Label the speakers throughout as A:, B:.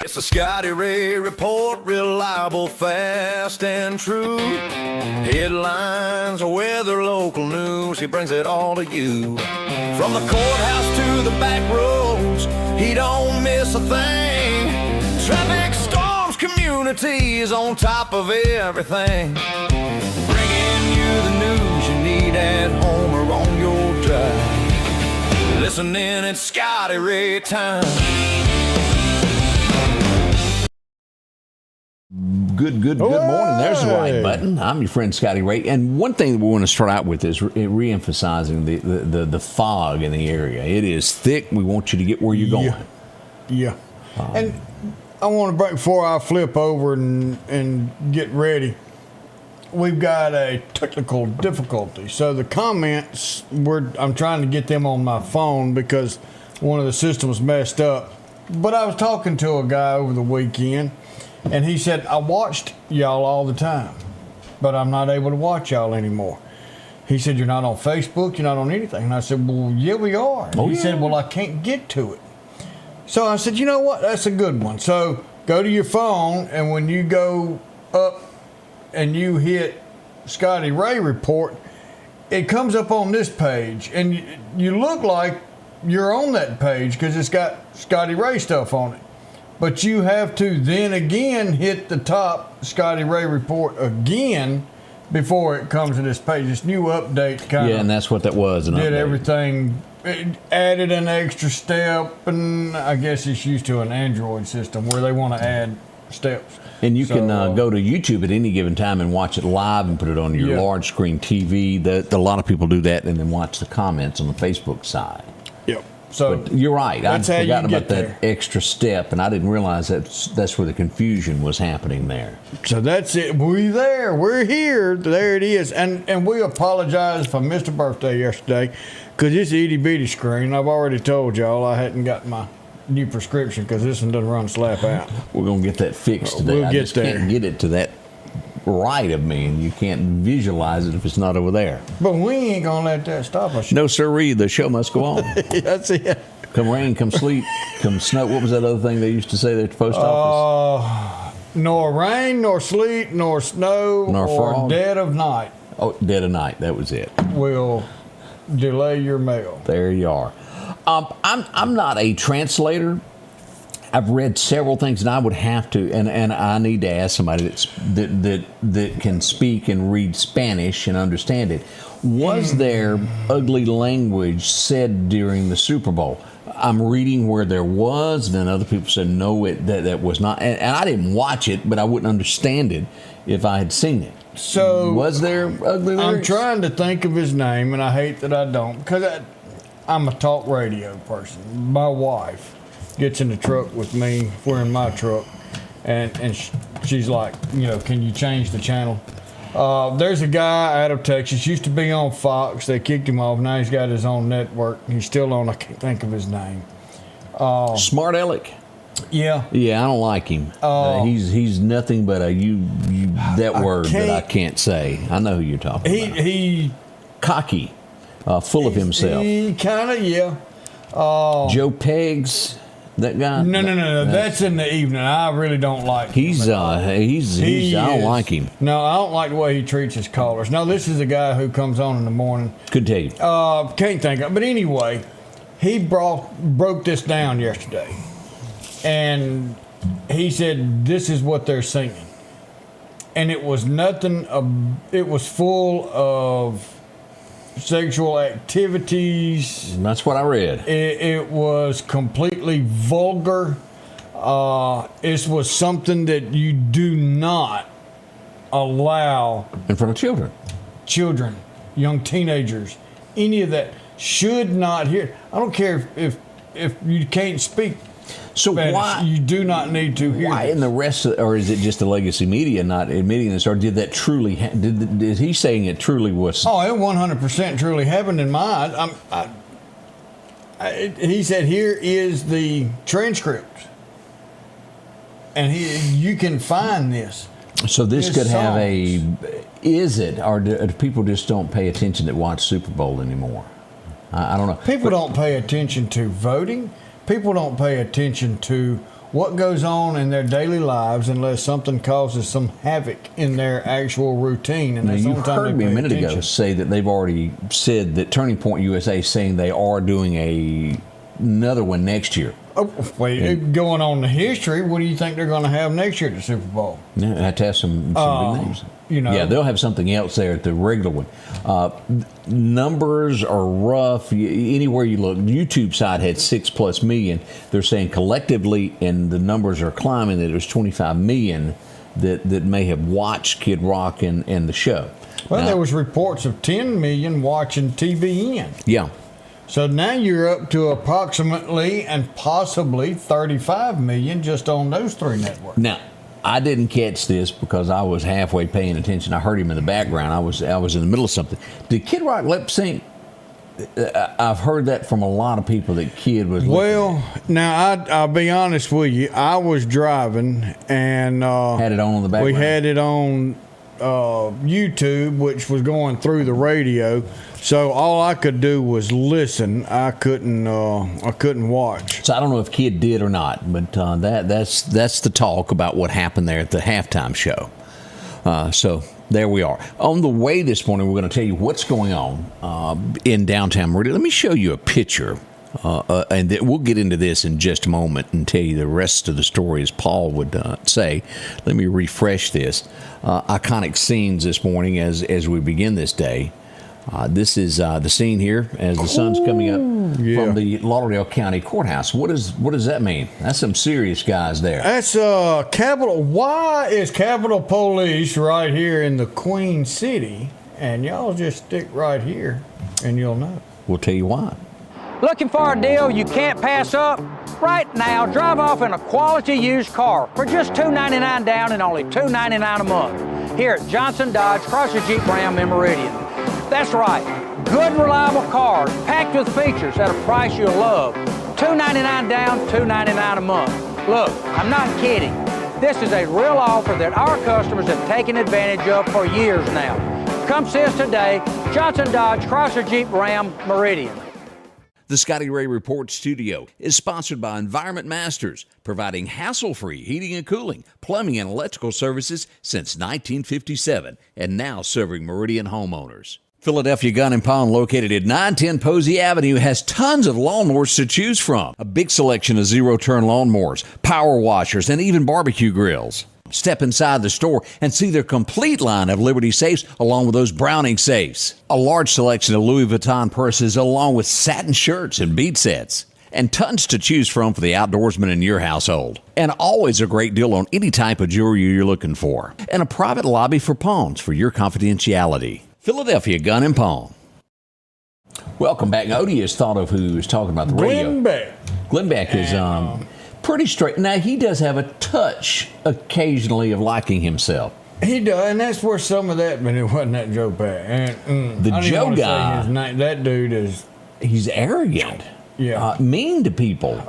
A: It's a Scotty Ray Report, reliable, fast, and true. Headlines, weather, local news, he brings it all to you. From the courthouse to the back roads, he don't miss a thing. Traffic storms, community is on top of everything. Bringing you the news you need at home or on your drive. Listening, it's Scotty Ray time.
B: Good morning. There's the right button. I'm your friend Scotty Ray. And one thing that we want to start out with is re-emphasizing the fog in the area. It is thick. We want you to get where you're going.
C: Yeah. And I want to break before I flip over and get ready. We've got a technical difficulty. So the comments, I'm trying to get them on my phone because one of the systems messed up. But I was talking to a guy over the weekend, and he said, I watched y'all all the time, but I'm not able to watch y'all anymore. He said, you're not on Facebook, you're not on anything. And I said, well, yeah, we are. He said, well, I can't get to it. So I said, you know what? That's a good one. So go to your phone, and when you go up and you hit Scotty Ray Report, it comes up on this page, and you look like you're on that page because it's got Scotty Ray stuff on it. But you have to then again hit the top Scotty Ray Report again before it comes to this page. This new update kind of
B: and that's what that was.
C: Did everything. It added an extra step, and I guess it's used to an Android system where they want to add steps.
B: And you can go to YouTube at any given time and watch it live and put it on your large screen TV. A lot of people do that and then watch the comments on the Facebook side.
C: Yep. So
B: but you're right. I'd forgotten about
C: that
B: extra step, and I didn't realize that's where the confusion was happening there.
C: So that's it. We're there. We're here. There it is. And we apologize if I missed a birthday yesterday because this itty bitty screen. I've already told y'all I hadn't got my new prescription because this one doesn't run slap out.
B: We're gonna get that fixed today.
C: We'll get there.
B: Can't get it to that right of me, and you can't visualize it if it's not over there.
C: But we ain't gonna let that stop us.
B: No sirree, the show must go on.
C: That's it.
B: Come rain, come sleet, come snow. What was that other thing they used to say there at the post office?
C: Nor rain, nor sleet, nor snow,
B: nor
C: or
B: fog.
C: dead of night.
B: Oh, dead of night. That was it.
C: Will delay your mail.
B: There you are. I'm not a translator. I've read several things, and I would have to, and I need to ask somebody that can speak and read Spanish and understand it. Was there ugly language said during the Super Bowl? I'm reading where there was, then other people said no, that was not, and I didn't watch it, but I wouldn't understand it if I had seen it.
C: So
B: was there ugly lyrics?
C: I'm trying to think of his name, and I hate that I don't, because I'm a talk radio person. My wife gets in the truck with me, we're in my truck, and she's like, can you change the channel? There's a guy out of Texas, used to be on Fox, they kicked him off, now he's got his own network, he's still on, I can't think of his name.
B: Smart Aleck.
C: Yeah,
B: I don't like him. He's nothing but that word that I can't say. I know who you're talking about.
C: He
B: cocky, full of himself.
C: He kind of,
B: Joe Peggs. That guy?
C: No. That's in the evening. I really don't like him.
B: I don't like him.
C: No, I don't like the way he treats his callers. No, this is a guy who comes on in the morning.
B: Couldn't tell you.
C: Can't think of it. But anyway, he broke this down yesterday. And he said, this is what they're singing. And it was nothing, it was full of sexual activities.
B: That's what I read.
C: It was completely vulgar. It was something that you do not allow
B: in front of children,
C: young teenagers, any of that should not hear. I don't care if you can't speak
B: So
C: Spanish,
B: why
C: you do not need to hear?
B: Why
C: this.
B: in the rest, or is it just the legacy media not admitting this, or did that truly? Did he saying it truly was?
C: Oh, it 100% truly happened in mine. He said, "Here is the transcript, and you can find this."
B: So this could have a. Is it, or do people just don't pay attention that watch Super Bowl anymore? I don't know.
C: People don't pay attention to voting. People don't pay attention to what goes on in their daily lives unless something causes some havoc in their actual routine. And
B: Now,
C: that's the
B: you
C: only time
B: heard
C: they
B: me a
C: pay
B: minute ago
C: attention.
B: say that they've already said that Turning Point USA is saying they are doing another one next year.
C: Oh, wait, going on the history, what do you think they're going to have next year at the Super Bowl?
B: Yeah, I have to have some big names.
C: You know.
B: Yeah, they'll have something else there at the regular one. Numbers are rough. Anywhere you look, YouTube side had 6+ million. They're saying collectively, and the numbers are climbing, that it was 25 million that may have watched Kid Rock and the show.
C: Well,
B: Now,
C: there was reports of 10 million watching TVN.
B: yeah.
C: So now you're up to approximately and possibly 35 million just on those three networks.
B: Now, I didn't catch this because I was halfway paying attention. I heard him in the background. I was in the middle of something. Did Kid Rock lip sync? I've heard that from a lot of people that Kid was.
C: Well, now I'll be honest with you. I was driving and
B: had it on the background.
C: we had it on YouTube, which was going through the radio. So all I could do was listen. I couldn't watch.
B: So I don't know if Kid did or not, but that's the talk about what happened there at the halftime show. So there we are. On the way this morning, we're going to tell you what's going on in downtown Meridian. Let me show you a picture, and we'll get into this in just a moment and tell you the rest of the story, as Paul would say. Let me refresh this. Iconic scenes this morning as we begin this day. This is the scene here as the sun's coming up from the Lauderdale County Courthouse. What does that mean? That's some serious guys there.
C: That's Capitol. Why is Capitol Police right here in the Queen City? And y'all just stick right here, and you'll know.
B: We'll tell you why.
D: Looking for a deal you can't pass up? Right now, drive off in a quality used car for just $299 down and only $299 a month here at Johnson Dodge Chrysler Jeep Ram in Meridian. That's right, good reliable cars packed with features at a price you'll love. $299 down, $299 a month. Look, I'm not kidding. This is a real offer that our customers have taken advantage of for years now. Come see us today, Johnson Dodge Chrysler Jeep Ram Meridian.
B: The Scotty Ray Report studio is sponsored by Environment Masters, providing hassle-free heating and cooling, plumbing, and electrical services since 1957, and now serving Meridian homeowners. Philadelphia Gun & Pawn, located at 910 Posey Avenue, has tons of lawnmowers to choose from. A big selection of zero-turn lawnmowers, power washers, and even barbecue grills. Step inside the store and see their complete line of Liberty safes along with those Browning safes. A large selection of Louis Vuitton purses along with satin shirts and bead sets. And tons to choose from for the outdoorsman in your household. And always a great deal on any type of jewelry you're looking for. And a private lobby for pawns for your confidentiality. Philadelphia Gun & Pawn. Welcome back. Odie has thought of who is talking about the radio.
C: Glenn Beck.
B: Glenn Beck is pretty straight. Now, he does have a touch occasionally of liking himself.
C: He does, and that's where some of that, but it wasn't that Joe Beck. And
B: The
C: I don't even
B: Joe
C: wanna say
B: guy.
C: his name. That dude is.
B: He's arrogant.
C: Yeah.
B: Mean to people.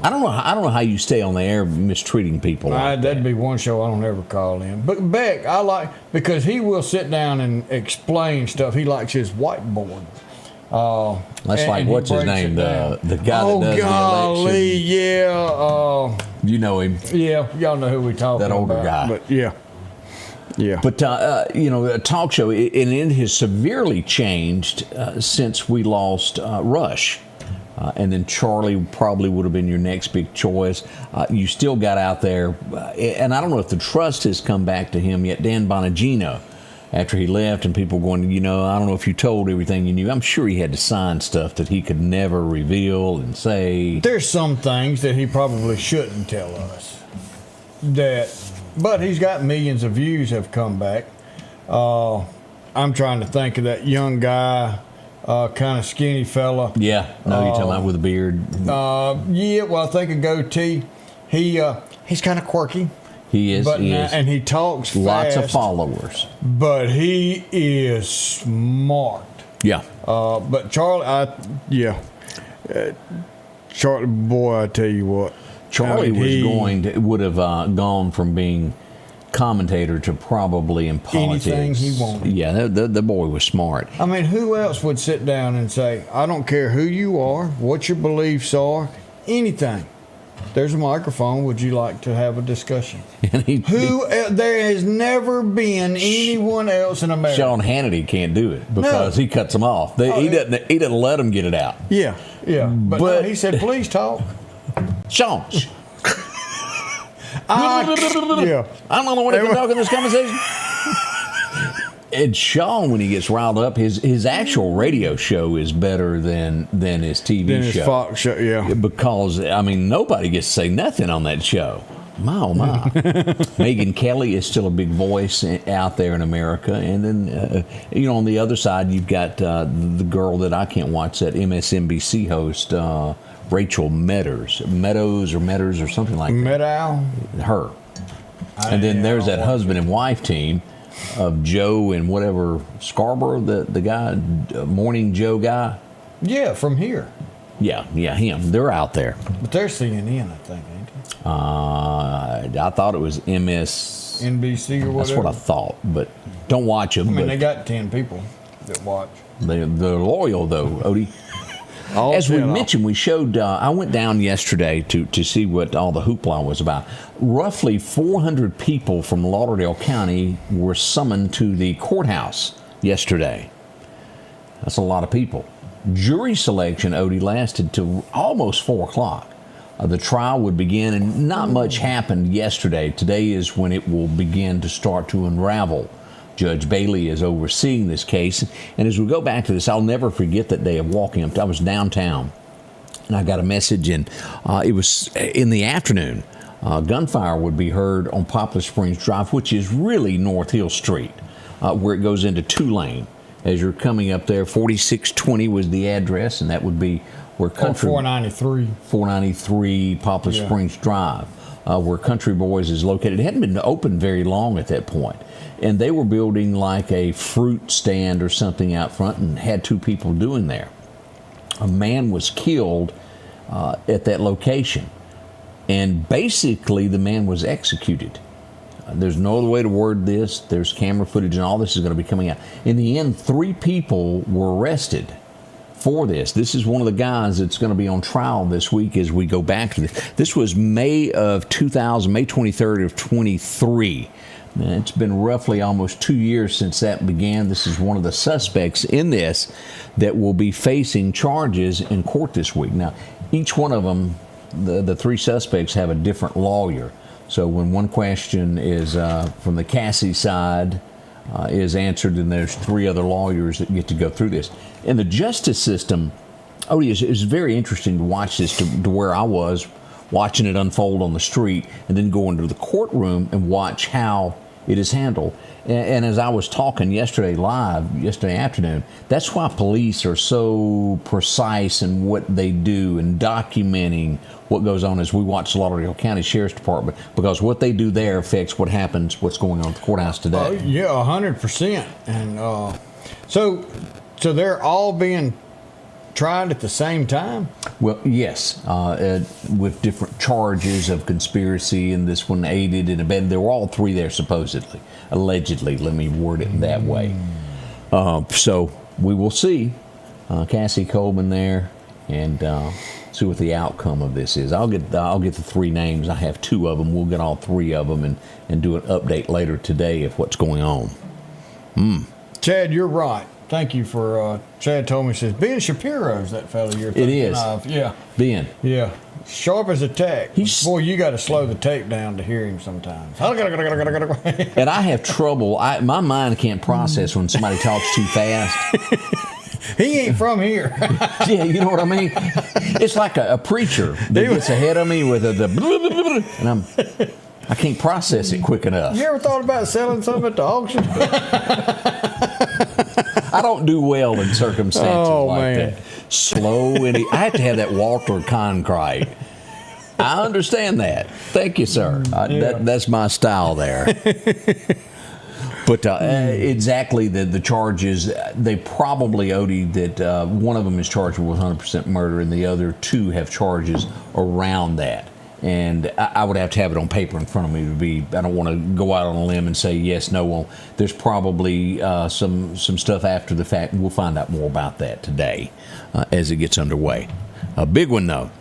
B: I don't know how you stay on the air mistreating people like
C: That'd
B: that.
C: be one show I don't ever call him. But Beck, I like, because he will sit down and explain stuff. He likes his whiteboard.
B: That's
C: and
B: like,
C: he
B: what's his
C: breaks
B: name?
C: it down.
B: The guy that does
C: golly,
B: the election.
C: yeah.
B: You know him.
C: Yeah, y'all know who we talking about.
B: That older guy.
C: But yeah. Yeah.
B: But, a talk show, and it has severely changed since we lost Rush. And then Charlie probably would have been your next big choice. You still got out there, and I don't know if the trust has come back to him yet. Dan Bonagino, after he left, and people going, I don't know if you told everything you knew. I'm sure he had to sign stuff that he could never reveal and say.
C: There's some things that he probably shouldn't tell us. But he's got millions of views have come back. I'm trying to think of that young guy. Kind of skinny fella.
B: Yeah, no, you're talking about with a beard.
C: Yeah, well, I think a goatee. He's kind of quirky.
B: He is.
C: And he talks fast.
B: Lots of followers.
C: But he is smart.
B: Yeah.
C: But Charlie, Charlie, boy, I tell you what.
B: Charlie would have gone from being commentator to probably in politics.
C: Anything he wanted.
B: Yeah, the boy was smart.
C: I mean, who else would sit down and say, I don't care who you are, what your beliefs are, anything. there's a microphone. Would you like to have a discussion?
B: And
C: There has never been anyone else in America.
B: Sean Hannity can't do it because he cuts them off. He doesn't let them get it out.
C: Yeah. But no, he said, please talk.
B: Sean.
C: Yeah.
B: I don't know when to talk in this conversation. And Sean, when he gets riled up, his actual radio show is better than his TV
C: Then his
B: show.
C: Fox show, yeah.
B: Because, I mean, nobody gets to say nothing on that show. My, oh, my. Megyn Kelly is still a big voice out there in America. And then, on the other side, you've got the girl that I can't watch, that MSNBC host, Rachel Meadows or something like that.
C: Meadow?
B: Her. And then there's that husband and wife team of Joe and whatever Scarborough, the guy, Morning Joe guy.
C: Yeah, from here.
B: Yeah, him. They're out there.
C: But they're CNN, I think, ain't they?
B: I thought it was
C: NBC or whatever.
B: That's what I thought, but don't watch them.
C: I mean, they got 10 people that watch.
B: They're loyal, though, Odie. As we mentioned, we showed, I went down yesterday to see what all the hoopla was about. Roughly 400 people from Lauderdale County were summoned to the courthouse yesterday. That's a lot of people. Jury selection, Odie, lasted till almost 4 o'clock. The trial would begin, and not much happened yesterday. Today is when it will begin to start to unravel. Judge Bailey is overseeing this case. And as we go back to this, I'll never forget that day of walking up. I was downtown, and I got a message, and it was in the afternoon. Gunfire would be heard on Poplar Springs Drive, which is really North Hill Street, where it goes into 2-lane. As you're coming up there, 4620 was the address, and that would be where Country... 493 Poplar Springs Drive, where Country Boys is located. It hadn't been open very long at that point. And they were building like a fruit stand or something out front and had 2 people doing there. A man was killed at that location. And basically, the man was executed. There's no other way to word this. There's camera footage and all this is going to be coming out. In the end, 3 people were arrested for this. This is one of the guys that's going to be on trial this week as we go back to this. This was May 23rd of 23. It's been roughly almost 2 years since that began. This is one of the suspects in this that will be facing charges in court this week. Now, each one of them, the 3 suspects, have a different lawyer. So when one question is from the Cassie side is answered, then there's 3 other lawyers that get to go through this. And the justice system, it's very interesting to watch this to where I was watching it unfold on the street and then go into the courtroom and watch how it is handled. And as I was talking yesterday afternoon, that's why police are so precise in what they do and documenting what goes on as we watch the Lauderdale County Sheriff's Department, because what they do there affects what's going on at the courthouse today.
C: Yeah, 100%. And so they're all being tried at the same time?
B: Well, yes, with different charges of conspiracy, and this one aided and abetted. There were all 3 there, supposedly. Allegedly, let me word it that way. So we will see Cassie Coleman there and see what the outcome of this is. I'll get the 3 names. I have 2 of them. We'll get all 3 of them and do an update later today of what's going on.
C: Chad, you're right. Thank you for, Chad told me, says, Ben Shapiro's that fellow you're thinking of. Yeah.
B: Ben.
C: Yeah. Sharp as a tack. Boy, you got to slow the tape down to hear him sometimes.
B: And I have trouble. My mind can't process when somebody talks too fast.
C: He ain't from here.
B: Yeah, you know what I mean? It's like a preacher that gets ahead of me with and I can't process it quick enough.
C: You ever thought about selling something at the auction?
B: I don't do well in circumstances like that. Slow and I have to have that Walter Cronkite. I understand that. Thank you, sir. That's my style there. But exactly the charges, they probably, Odie, that one of them is charged with 100% murder and the other 2 have charges around that. And I would have to have it on paper in front of me I don't want to go out on a limb and say yes, no. Well, there's probably some stuff after the fact. We'll find out more about that today as it gets underway. A big one, though.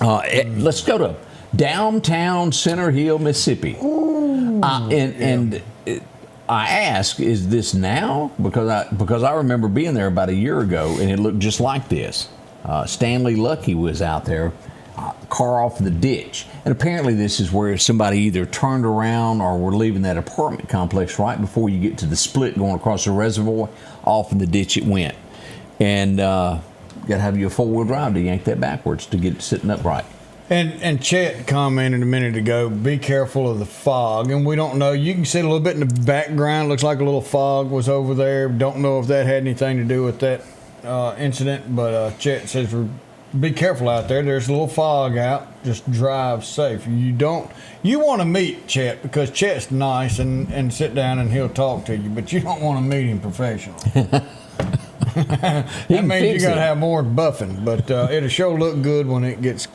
B: Let's go to downtown Center Hill, Mississippi. I ask, is this now? Because I remember being there about a year ago, and it looked just like this. Stanley Lucky was out there, car off in the ditch. And apparently this is where somebody either turned around or were leaving that apartment complex right before you get to the split going across the reservoir. Off in the ditch it went. And got to have you a four-wheel drive to yank that backwards to get it sitting upright.
C: And Chet commented a minute ago, be careful of the fog. And we don't know. You can see a little bit in the background. Looks like a little fog was over there. Don't know if that had anything to do with that incident. But Chet says, be careful out there. There's a little fog out. Just drive safe. You want to meet Chet because Chet's nice and sit down and he'll talk to you. But you don't want to meet him professionally. That means you got to have more buffing, but it'll sure look good when it gets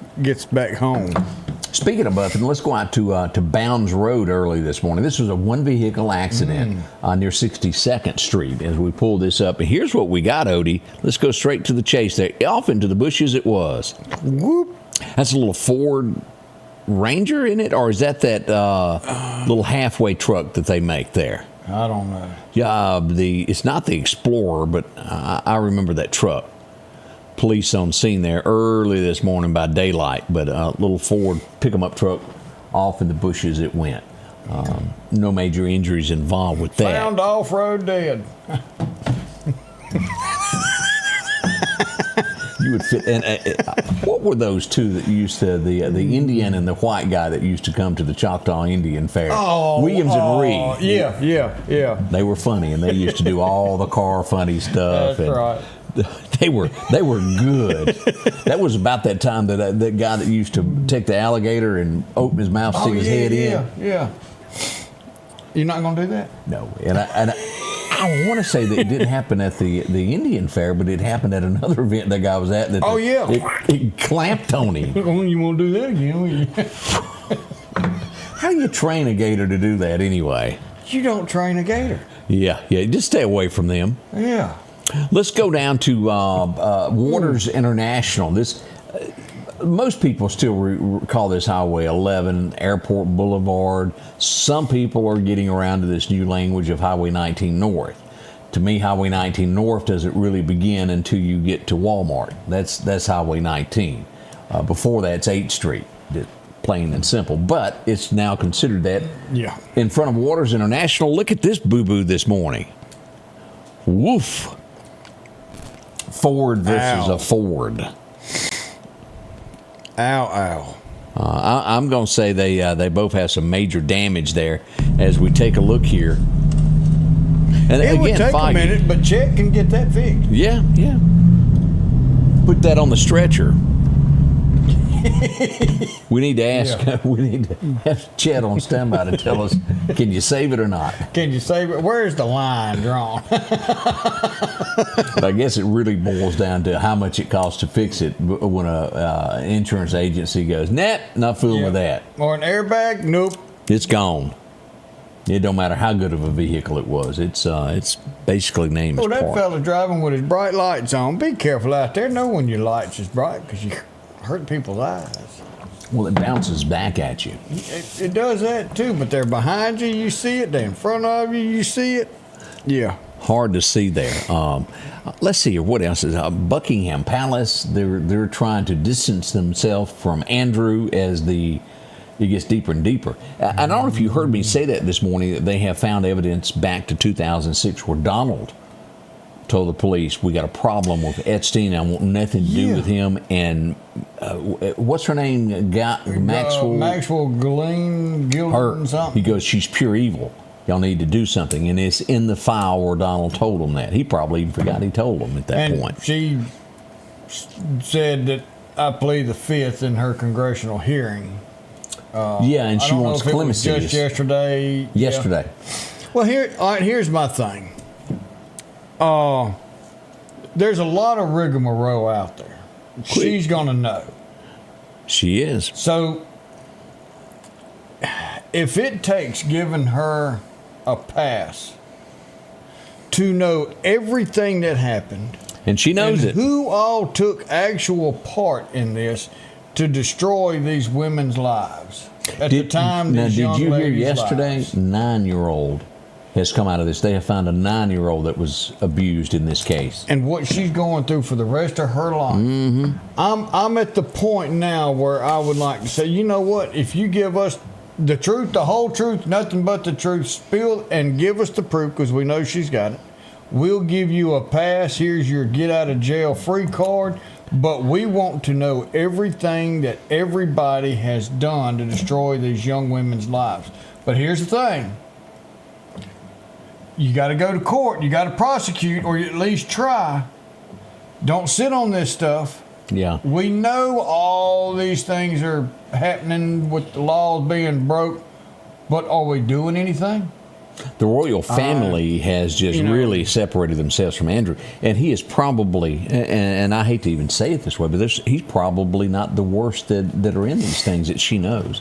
C: back home.
B: Speaking of buffing, let's go out to Bounds Road early this morning. This was a one-vehicle accident near 62nd Street as we pull this up. And here's what we got, Odie. Let's go straight to the chase there. Off into the bushes it was. Whoop. That's a little Ford Ranger in it, or is that little halfway truck that they make there?
C: I don't know.
B: Yeah, it's not the Explorer, but I remember that truck. Police on scene there early this morning by daylight, but a little Ford pick-em-up truck off in the bushes it went. No major injuries involved with that.
C: Found off-road dead.
B: You would fit. And what were those two that used to the Indian and the white guy that used to come to the Choctaw Indian Fair? Williams and Reed.
C: Yeah.
B: They were funny, and they used to do all the car funny stuff.
C: That's right.
B: They were good. That was about that time that guy that used to take the alligator and open his mouth, stick his head in.
C: Yeah. You're not gonna do that?
B: No, and I want to say that it didn't happen at the Indian Fair, but it happened at another event that guy was at. It clamped on him.
C: You won't do that again?
B: How do you train a gator to do that anyway?
C: You don't train a gator.
B: Yeah. Just stay away from them.
C: Yeah.
B: Let's go down to Waters International. This most people still call this Highway 11, Airport Boulevard. Some people are getting around to this new language of Highway 19 North. To me, Highway 19 North doesn't really begin until you get to Walmart. That's Highway 19. Before that, it's 8th Street, plain and simple. But it's now considered that.
C: Yeah.
B: In front of Waters International, look at this boo-boo this morning. Woof. Ford versus a Ford.
C: Ow.
B: I'm going to say they both have some major damage there as we take a look here. And
C: it would take
B: Foggy,
C: a minute, but Chet can get that fixed.
B: Yeah. Put that on the stretcher. We need to ask. Yeah. We need to have Chet on standby to tell us: can you save it or not?
C: Can you save it? Where's the line drawn?
B: But I guess it really boils down to how much it costs to fix it. When a insurance agency goes, "Nah, not fooling with that,"
C: or an airbag, nope,
B: it's gone. It don't matter how good of a vehicle it was. It's basically named as
C: that
B: part.
C: fella driving with his bright lights on. Be careful out there. Know when your lights is bright because you hurt people's eyes.
B: Well, it bounces back at you.
C: It does that too, but they're behind you, you see it. They're in front of you, you see it. Yeah.
B: Hard to see there. Let's see here. What else is Buckingham Palace? They're trying to distance themselves from Andrew as it gets deeper and deeper. I don't know if you heard me say that this morning, that they have found evidence back to 2006 where Donald told the police, we got a problem with Epstein. I want nothing to do with him. And what's her name? Maxwell
C: Gilden something.
B: He goes, she's pure evil. Y'all need to do something. And it's in the file where Donald told him that. He probably even forgot he told him at that point.
C: She said that I plead the fifth in her congressional hearing.
B: And she wants clemency.
C: Just yesterday.
B: Yesterday.
C: Yeah. Well, here's my thing. There's a lot of rigmarole out there. She's gonna know.
B: She is.
C: So, if it takes giving her a pass to know everything that happened,
B: and she knows it,
C: who all took actual part in this, to destroy these women's lives. At the time, these young
B: did you hear
C: ladies'
B: yesterday?
C: lives.
B: 9-year-old has come out of this. They have found a 9-year-old that was abused in this case.
C: And what she's going through for the rest of her life. Mm-hmm. I'm at the point now where I would like to say, you know what? If you give us the truth, the whole truth, nothing but the truth, spill and give us the proof, because we know she's got it. We'll give you a pass. Here's your get out of jail free card. But we want to know everything that everybody has done to destroy these young women's lives. But here's the thing. You got to go to court. You got to prosecute, or you at least try. Don't sit on this stuff.
B: Yeah.
C: We know all these things are happening with the laws being broke, but are we doing anything?
B: The royal family has just really separated themselves from Andrew, and he is probably, and I hate to even say it this way, but he's probably not the worst that are in these things that she knows.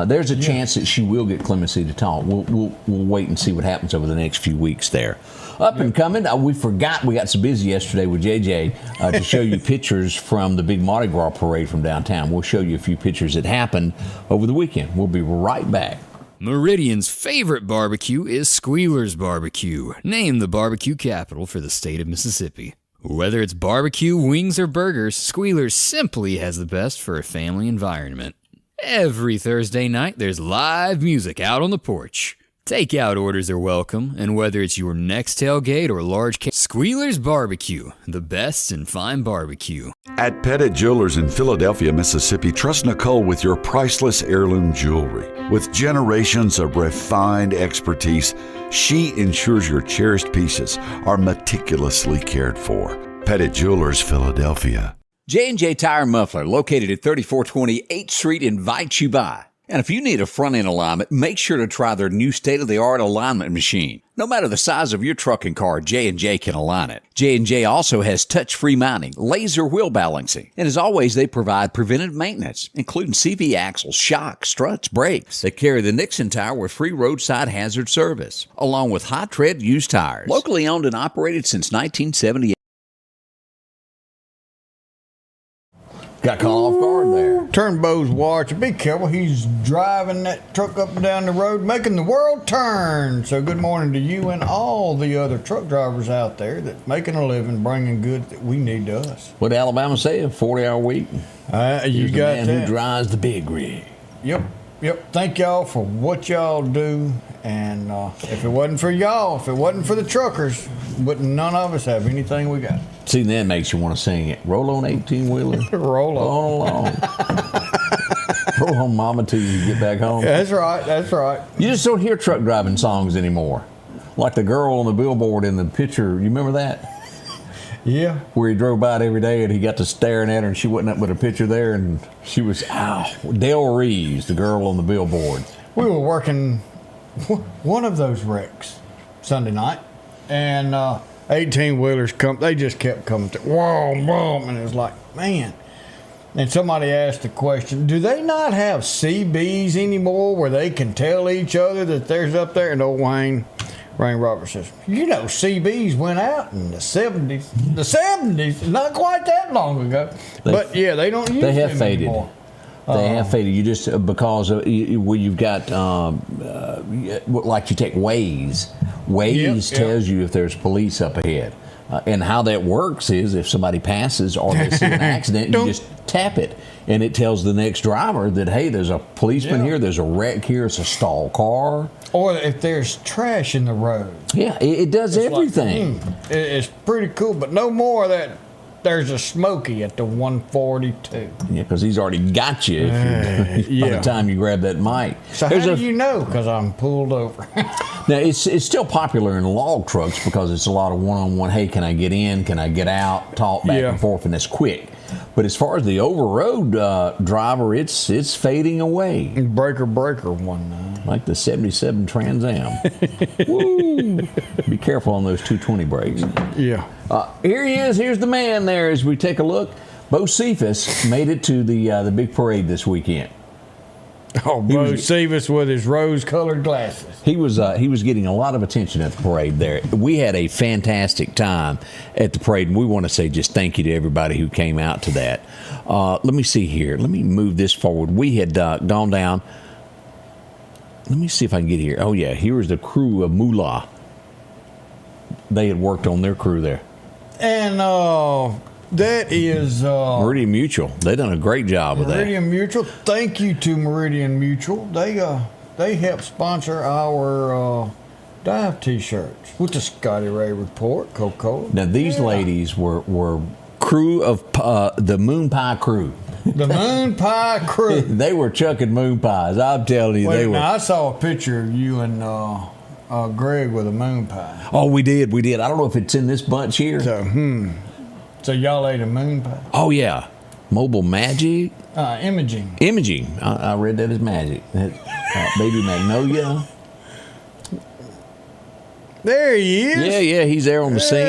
B: There's a chance that she will get clemency to talk. We'll wait and see what happens over the next few weeks there. Up and coming, we got so busy yesterday with JJ to show you pictures from the big Mardi Gras parade from downtown. We'll show you a few pictures that happened over the weekend. We'll be right back.
E: Meridian's favorite barbecue is Squealer's Barbecue, named the barbecue capital for the state of Mississippi. Whether it's barbecue, wings, or burgers, Squealer's simply has the best for a family environment. Every Thursday night, there's live music out on the porch. Takeout orders are welcome, and whether it's your next tailgate or large Squealer's Barbecue, the best in fine barbecue.
F: At Pettit Jewelers in Philadelphia, Mississippi, trust Nicole with your priceless heirloom jewelry. With generations of refined expertise, she ensures your cherished pieces are meticulously cared for. Pettit Jewelers, Philadelphia.
B: J&J Tire and Muffler, located at 3420 8th Street, invites you by. And if you need a front-end alignment, make sure to try their new state-of-the-art alignment machine. No matter the size of your truck and car, J&J can align it. J&J also has touch-free mounting, laser wheel balancing, and as always, they provide preventive maintenance, including CV axles, shocks, struts, brakes. They carry the Nixon tire with free roadside hazard service, along with high-tread used tires. Locally owned and operated since 1978. Got caught off guard there.
C: Turnbow's watching. Be careful. He's driving that truck up and down the road, making the world turn. So good morning to you and all the other truck drivers out there that's making a living, bringing goods that we need to us.
B: What did Alabama say? A 40-hour week?
C: You
B: Here's
C: got
B: the man
C: that.
B: who drives the big rig.
C: Yep. Thank y'all for what y'all do. And if it wasn't for y'all, if it wasn't for the truckers, wouldn't none of us have anything we got.
B: See, that makes you want to sing it. Roll on 18-wheeler.
C: Roll on.
B: along. Roll on, mama, till you get back home.
C: That's right.
B: You just don't hear truck driving songs anymore. Like the girl on the billboard in the picture. You remember that?
C: Yeah.
B: Where he drove by it every day and he got to staring at her and she wasn't up with a picture there and she was, Dale Reeves, the girl on the billboard.
C: We were working one of those wrecks Sunday night, and 18-wheelers they just kept coming to whoa, and it was like, man. And somebody asked the question, do they not have CBs anymore where they can tell each other that there's up there? And old Wayne Roberts says, CBs went out in the 70s. The 70s, not quite that long ago. But yeah, they don't use them
B: have faded
C: anymore.
B: They have faded. You just because where you've got like you take Waze. Waze tells you if there's police up ahead, and how that works is if somebody passes or they see an accident, you just tap it, and it tells the next driver that hey, there's a policeman here, there's a wreck here, it's a stalled car,
C: or if there's trash in the road.
B: Yeah, it does everything.
C: Like, it's pretty cool, but no more of that. There's a Smokey at the 142.
B: Yeah, because he's already got you by the time you grab that mic.
C: So how do you know? Because I'm pulled over.
B: Now, it's still popular in log trucks because it's a lot of one-on-one, hey, can I get in, can I get out, talk back and forth, and it's quick. But as far as the over-road driver, it's fading away.
C: Breaker one night.
B: Like the 77 Trans Am. Woo! Be careful on those 220 brakes.
C: Yeah.
B: Here he is. Here's the man there as we take a look. Bo Cephas made it to the big parade this weekend.
C: Oh, Bo Sevis with his rose-colored glasses.
B: He was getting a lot of attention at the parade there. We had a fantastic time at the parade, and we want to say just thank you to everybody who came out to that. Let me see here. Let me move this forward. We had gone down. Let me see if I can get here. Oh, yeah, here was the crew of Moolah. They had worked on their crew there.
C: And that is
B: Meridian Mutual. They done a great job with that.
C: Meridian Mutual. Thank you to Meridian Mutual. They help sponsor our dive T-shirts with the Scotty Ray Report, Coca-Cola.
B: Now, these ladies were crew of the Moon Pie crew.
C: The Moon Pie crew.
B: They were chucking moon pies. I'm telling you, they were.
C: Now, I saw a picture of you and Greg with a moon pie.
B: Oh, we did. I don't know if it's in this bunch here.
C: So y'all ate a moon pie?
B: Oh, yeah. Mobile Magic.
C: Imaging.
B: Imaging. I read that as magic. Baby Magnolia.
C: There he is.
B: Yeah, he's there on the scene.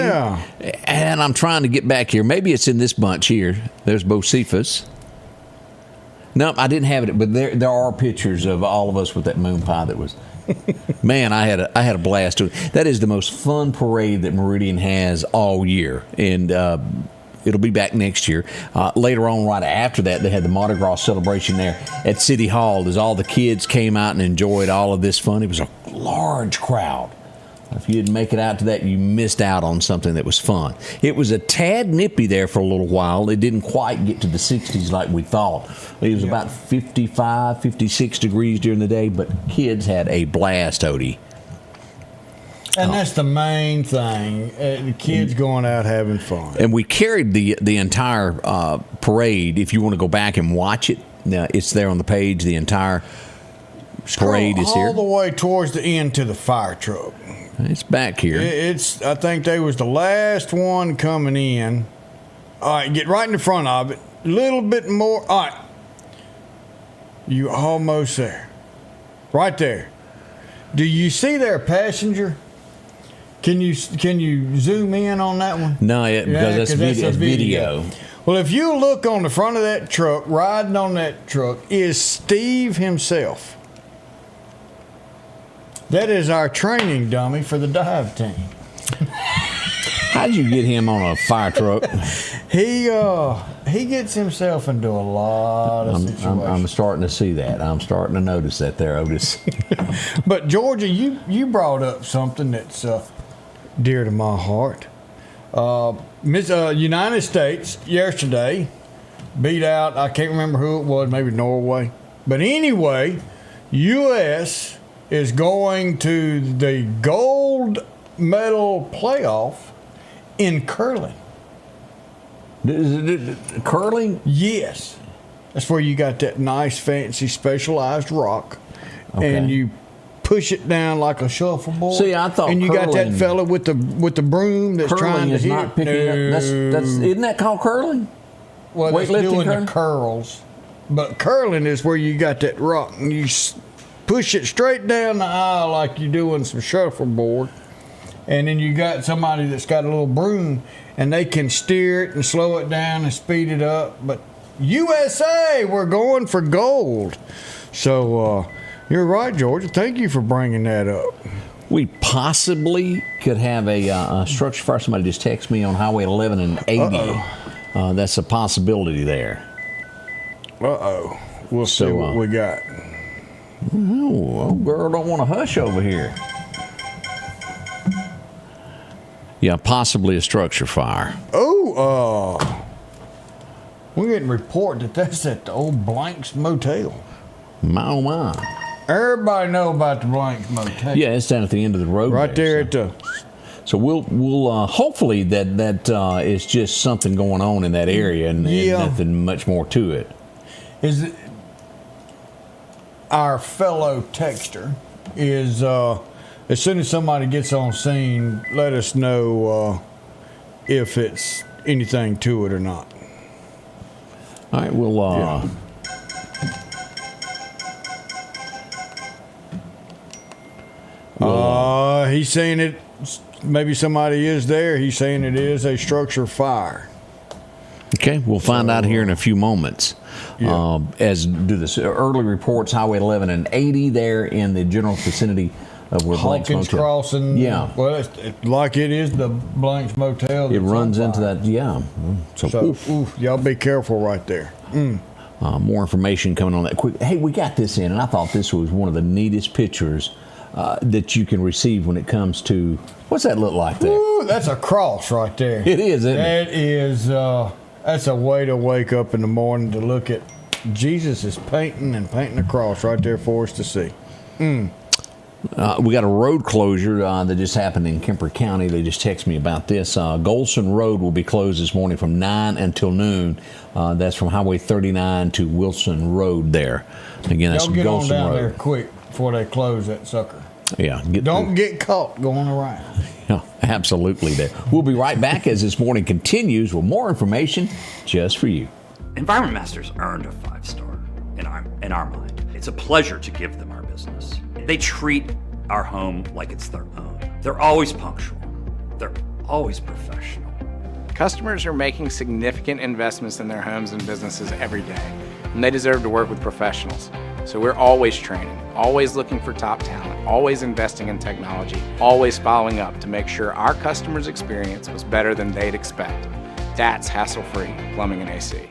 B: And I'm trying to get back here. Maybe it's in this bunch here. There's Bocephus. No, I didn't have it, but there are pictures of all of us with that moon pie that was. Man, I had a blast. That is the most fun parade that Meridian has all year, and it'll be back next year. Later on, right after that, they had the Mardi Gras celebration there at City Hall as all the kids came out and enjoyed all of this fun. It was a large crowd. If you didn't make it out to that, you missed out on something that was fun. It was a tad nippy there for a little while. It didn't quite get to the 60s like we thought. It was about 55, 56 degrees during the day, but kids had a blast, Odie.
C: And that's the main thing. The kids going out having fun.
B: And we carried the entire parade. If you want to go back and watch it, it's there on the page. The entire parade is here.
C: All the way towards the end to the fire truck.
B: It's back here.
C: I think they was the last one coming in. All right, get right in the front of it. A little bit more. All right. You almost there. Right there. Do you see their passenger? Can you zoom in on that one?
B: No, because that's video.
C: Well, if you look on the front of that truck, riding on that truck, is Steve himself. That is our training dummy for the dive team.
B: How'd you get him on a fire truck?
C: He gets himself into a lot of situations.
B: I'm starting to see that. I'm starting to notice that there, Otis.
C: But Georgia, you brought up something that's dear to my heart. United States yesterday beat out, I can't remember who it was, maybe Norway. But anyway, U.S. is going to the gold medal playoff in curling.
B: Curling?
C: Yes. That's where you got that nice, fancy, specialized rock, and you push it down like a shuffleboard.
B: See, I thought
C: and you
B: curling,
C: got that fella with the broom that's trying to hit.
B: Not picking up. Isn't that called curling?
C: Well, that's doing the curls. But curling is where you got that rock and you push it straight down the aisle like you're doing some shuffleboard. And then you got somebody that's got a little broom and they can steer it and slow it down and speed it up. But USA, we're going for gold. So you're right, Georgia. Thank you for bringing that up.
B: We possibly could have a structure fire. Somebody just texted me on Highway 11 and 80. That's a possibility there.
C: We'll see what we got.
B: Oh, girl, don't want to hush over here. Yeah, possibly a structure fire.
C: We're getting a report that that's at the old Blanks Motel.
B: My, oh, my.
C: Everybody know about the Blanks Motel.
B: Yeah, it's down at the end of the road.
C: Right there at the...
B: So we'll hopefully that is just something going on in that area and nothing much more to it.
C: Is it... Our fellow texter is, as soon as somebody gets on scene, let us know if it's anything to it or not.
B: All right, we'll...
C: He's saying it, maybe somebody is there. He's saying it is a structure fire.
B: Okay, we'll find out here in a few moments.
C: Yeah.
B: As do this early reports, Highway 11 and 80 there in the general vicinity of where Blank's
C: Hawkins
B: Motel.
C: Crossing.
B: Yeah.
C: Well, it's like it is the Blank's Motel.
B: It
C: that's
B: runs
C: on
B: into
C: fire.
B: that, yeah.
C: So, y'all be careful right there.
B: More information coming on that quick. Hey, we got this in, and I thought this was one of the neatest pictures that you can receive when it comes to, what's that look like there?
C: Ooh, that's a cross right there.
B: It is, isn't it?
C: That is, that's a way to wake up in the morning to look at Jesus is painting a cross right there for us to see.
B: We got a road closure that just happened in Kemper County. They just texted me about this. Golson Road will be closed this morning from 9 until noon. That's from Highway 39 to Wilson Road there. Again, that's
C: Y'all get on
B: Golson
C: down there
B: Road.
C: quick before they close that sucker.
B: Yeah.
C: Don't get caught going around.
B: Yeah, absolutely there. We'll be right back as this morning continues with more information just for you.
G: Environment Masters earned a 5-star in our mind. It's a pleasure to give them our business. They treat our home like it's their own. They're always punctual. They're always professional.
H: Customers are making significant investments in their homes and businesses every day, and they deserve to work with professionals. So we're always training, always looking for top talent, always investing in technology, always following up to make sure our customers' experience was better than they'd expect. That's hassle-free plumbing and AC.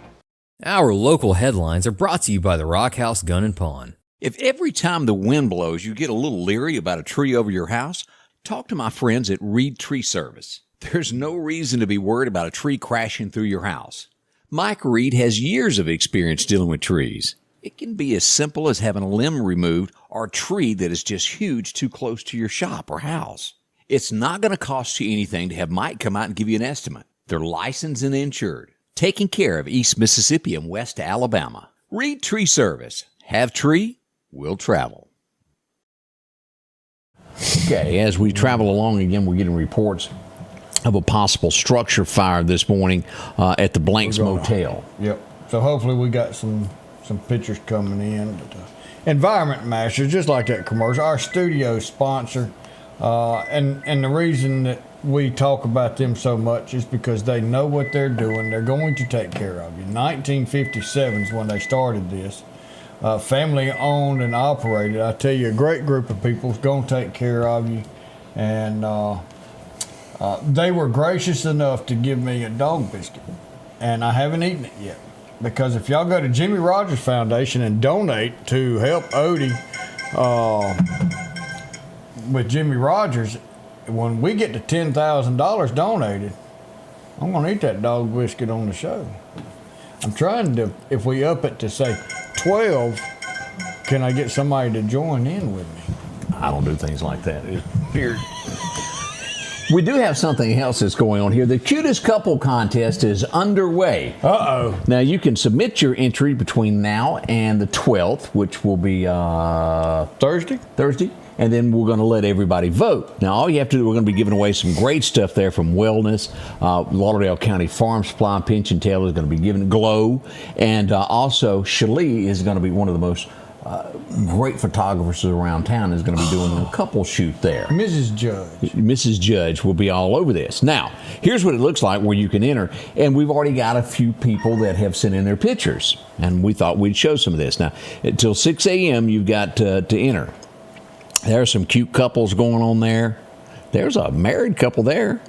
E: Our local headlines are brought to you by the Rock House Gun and Pawn.
B: If every time the wind blows you get a little leery about a tree over your house, talk to my friends at Reed Tree Service. There's no reason to be worried about a tree crashing through your house. Mike Reed has years of experience dealing with trees. It can be as simple as having a limb removed or a tree that is just huge too close to your shop or house. It's not going to cost you anything to have Mike come out and give you an estimate. They're licensed and insured, taking care of East Mississippi and West Alabama. Reed Tree Service. Have tree, we'll travel. Okay, as we travel along again, we're getting reports of a possible structure fire this morning at the Blank's Motel.
C: Yep. So hopefully we got some pictures coming in. But, Environment Masters, just like that commercial, our studio sponsor, and the reason that we talk about them so much is because they know what they're doing. They're going to take care of you. 1957 is when they started this. Family owned and operated. I tell you, a great group of people is going to take care of you. And they were gracious enough to give me a dog biscuit. And I haven't eaten it yet. Because if y'all go to Jimmy Rogers Foundation and donate to help Odie with Jimmy Rogers, when we get to $10,000 donated, I'm going to eat that dog biscuit on the show. I'm trying to, if we up it to say 12, can I get somebody to join in with me?
B: I don't do things like that. It's weird. We do have something else that's going on here. The Cutest Couple Contest is underway.
C: Uh-oh.
B: Now, you can submit your entry between now and the 12th, which will be Thursday. And then we're going to let everybody vote. Now, all you have to do, we're going to be giving away some great stuff there from Wellness. Lauderdale County Farm Supply, Pinch and Tail is going to be giving Glow. And also, Shalee is going to be one of the most great photographers around town, is going to be doing a couple shoot there. Mrs. Judge will be all over this. Now, here's what it looks like where you can enter. And we've already got a few people that have sent in their pictures. And we thought we'd show some of this. Now, until 6 a.m., you've got to enter. There are some cute couples going on there. There's a married couple there.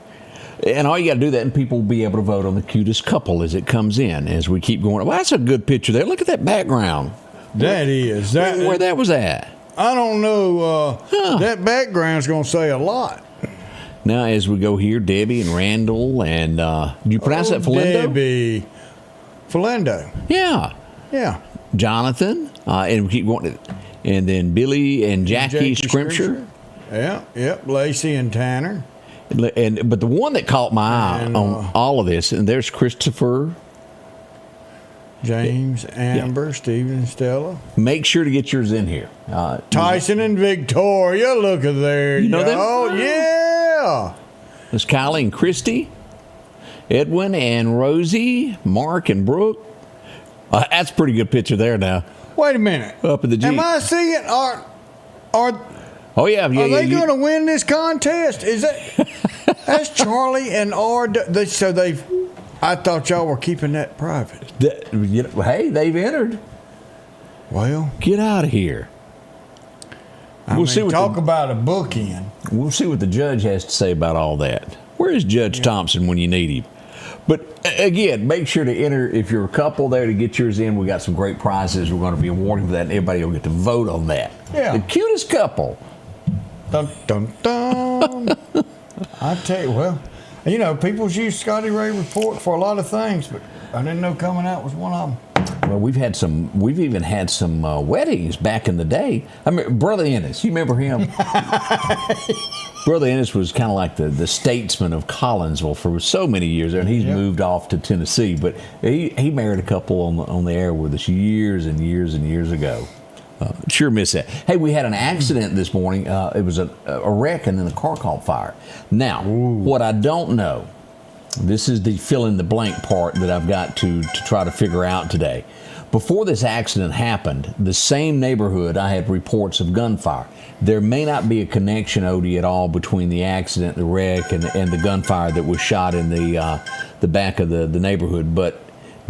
B: And all you got to do that, and people will be able to vote on the cutest couple as it comes in, as we keep going. Well, that's a good picture there. Look at that background.
C: That is.
B: Where that was at.
C: I don't know. That background's going to say a lot.
B: Now, as we go here, Debbie and Randall, and do you pronounce that Falindo?
C: Debbie. Falindo.
B: Yeah.
C: Yeah.
B: Jonathan, and we keep going. And then Billy and Jackie Scrimsher.
C: Yeah, yep. Lacey and Tanner.
B: But the one that caught my eye on all of this, and there's Christopher,
C: James, Amber, Stephen, Stella.
B: Make sure to get yours in here.
C: Tyson and Victoria. Look at there.
B: You know them?
C: Oh, yeah.
B: There's Kylie and Christy, Edwin and Rosie, Mark and Brooke. That's a pretty good picture there now.
C: Wait a minute.
B: Up in the Jeep.
C: Am I seeing are they going to win this contest? Is that that's Charlie and R? So they've I thought y'all were keeping that private.
B: Hey, they've entered.
C: Well,
B: Get out of here.
C: we'll see. Talk about a bookend.
B: We'll see what the judge has to say about all that. Where is Judge Thompson when you need him? But again, make sure to enter if you're a couple there to get yours in. We got some great prizes we're going to be awarding for that, and everybody will get to vote on that.
C: Yeah.
B: The cutest couple.
C: Dun, dun, dun. I tell you, well, you know, people's used Scotty Ray Report for a lot of things, but I didn't know coming out was one of them.
B: Well, we've even had some weddings back in the day. I mean, Brother Ennis, you remember him? Brother Ennis was kind of like the statesman of Collinsville for so many years there, and he's moved off to Tennessee. But he married a couple on the air with us years and years and years ago. Sure miss that. Hey, we had an accident this morning. It was a wreck, and then the car caught fire. Now, what I don't know, this is the fill-in-the-blank part that I've got to try to figure out today. Before this accident happened, the same neighborhood, I had reports of gunfire. There may not be a connection, Odie, at all between the accident, the wreck, and the gunfire that was shot in the back of the neighborhood, but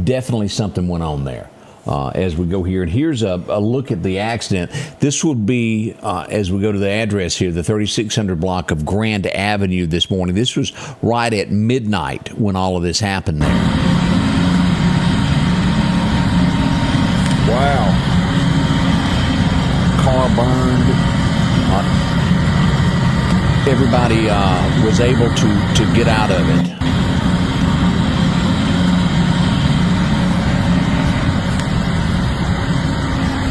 B: definitely something went on there. As we go here, and here's a look at the accident. This will be, as we go to the address here, the 3600 block of Grand Avenue this morning. This was right at midnight when all of this happened there.
C: Wow.
B: Car burned. Everybody was able to get out of it.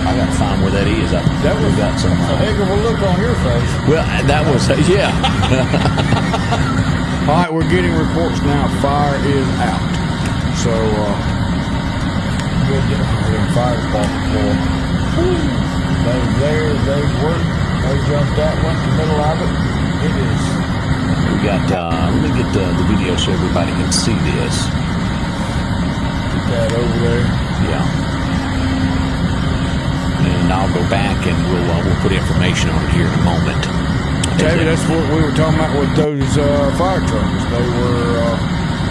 B: I got to find where that is.
C: That was
B: got some.
C: A heck of a look on your face.
B: Well, that was yeah.
C: All right, we're getting reports now. Fire is out. So, good. Fire department boy. They there. They worked. They jumped out. Went in the middle of it. It is.
B: We got. Let me get the video so everybody can see this.
C: Get that over there.
B: Yeah. And I'll go back and we'll put information on it here in a moment.
C: Maybe that's what we were talking about with those fire trucks.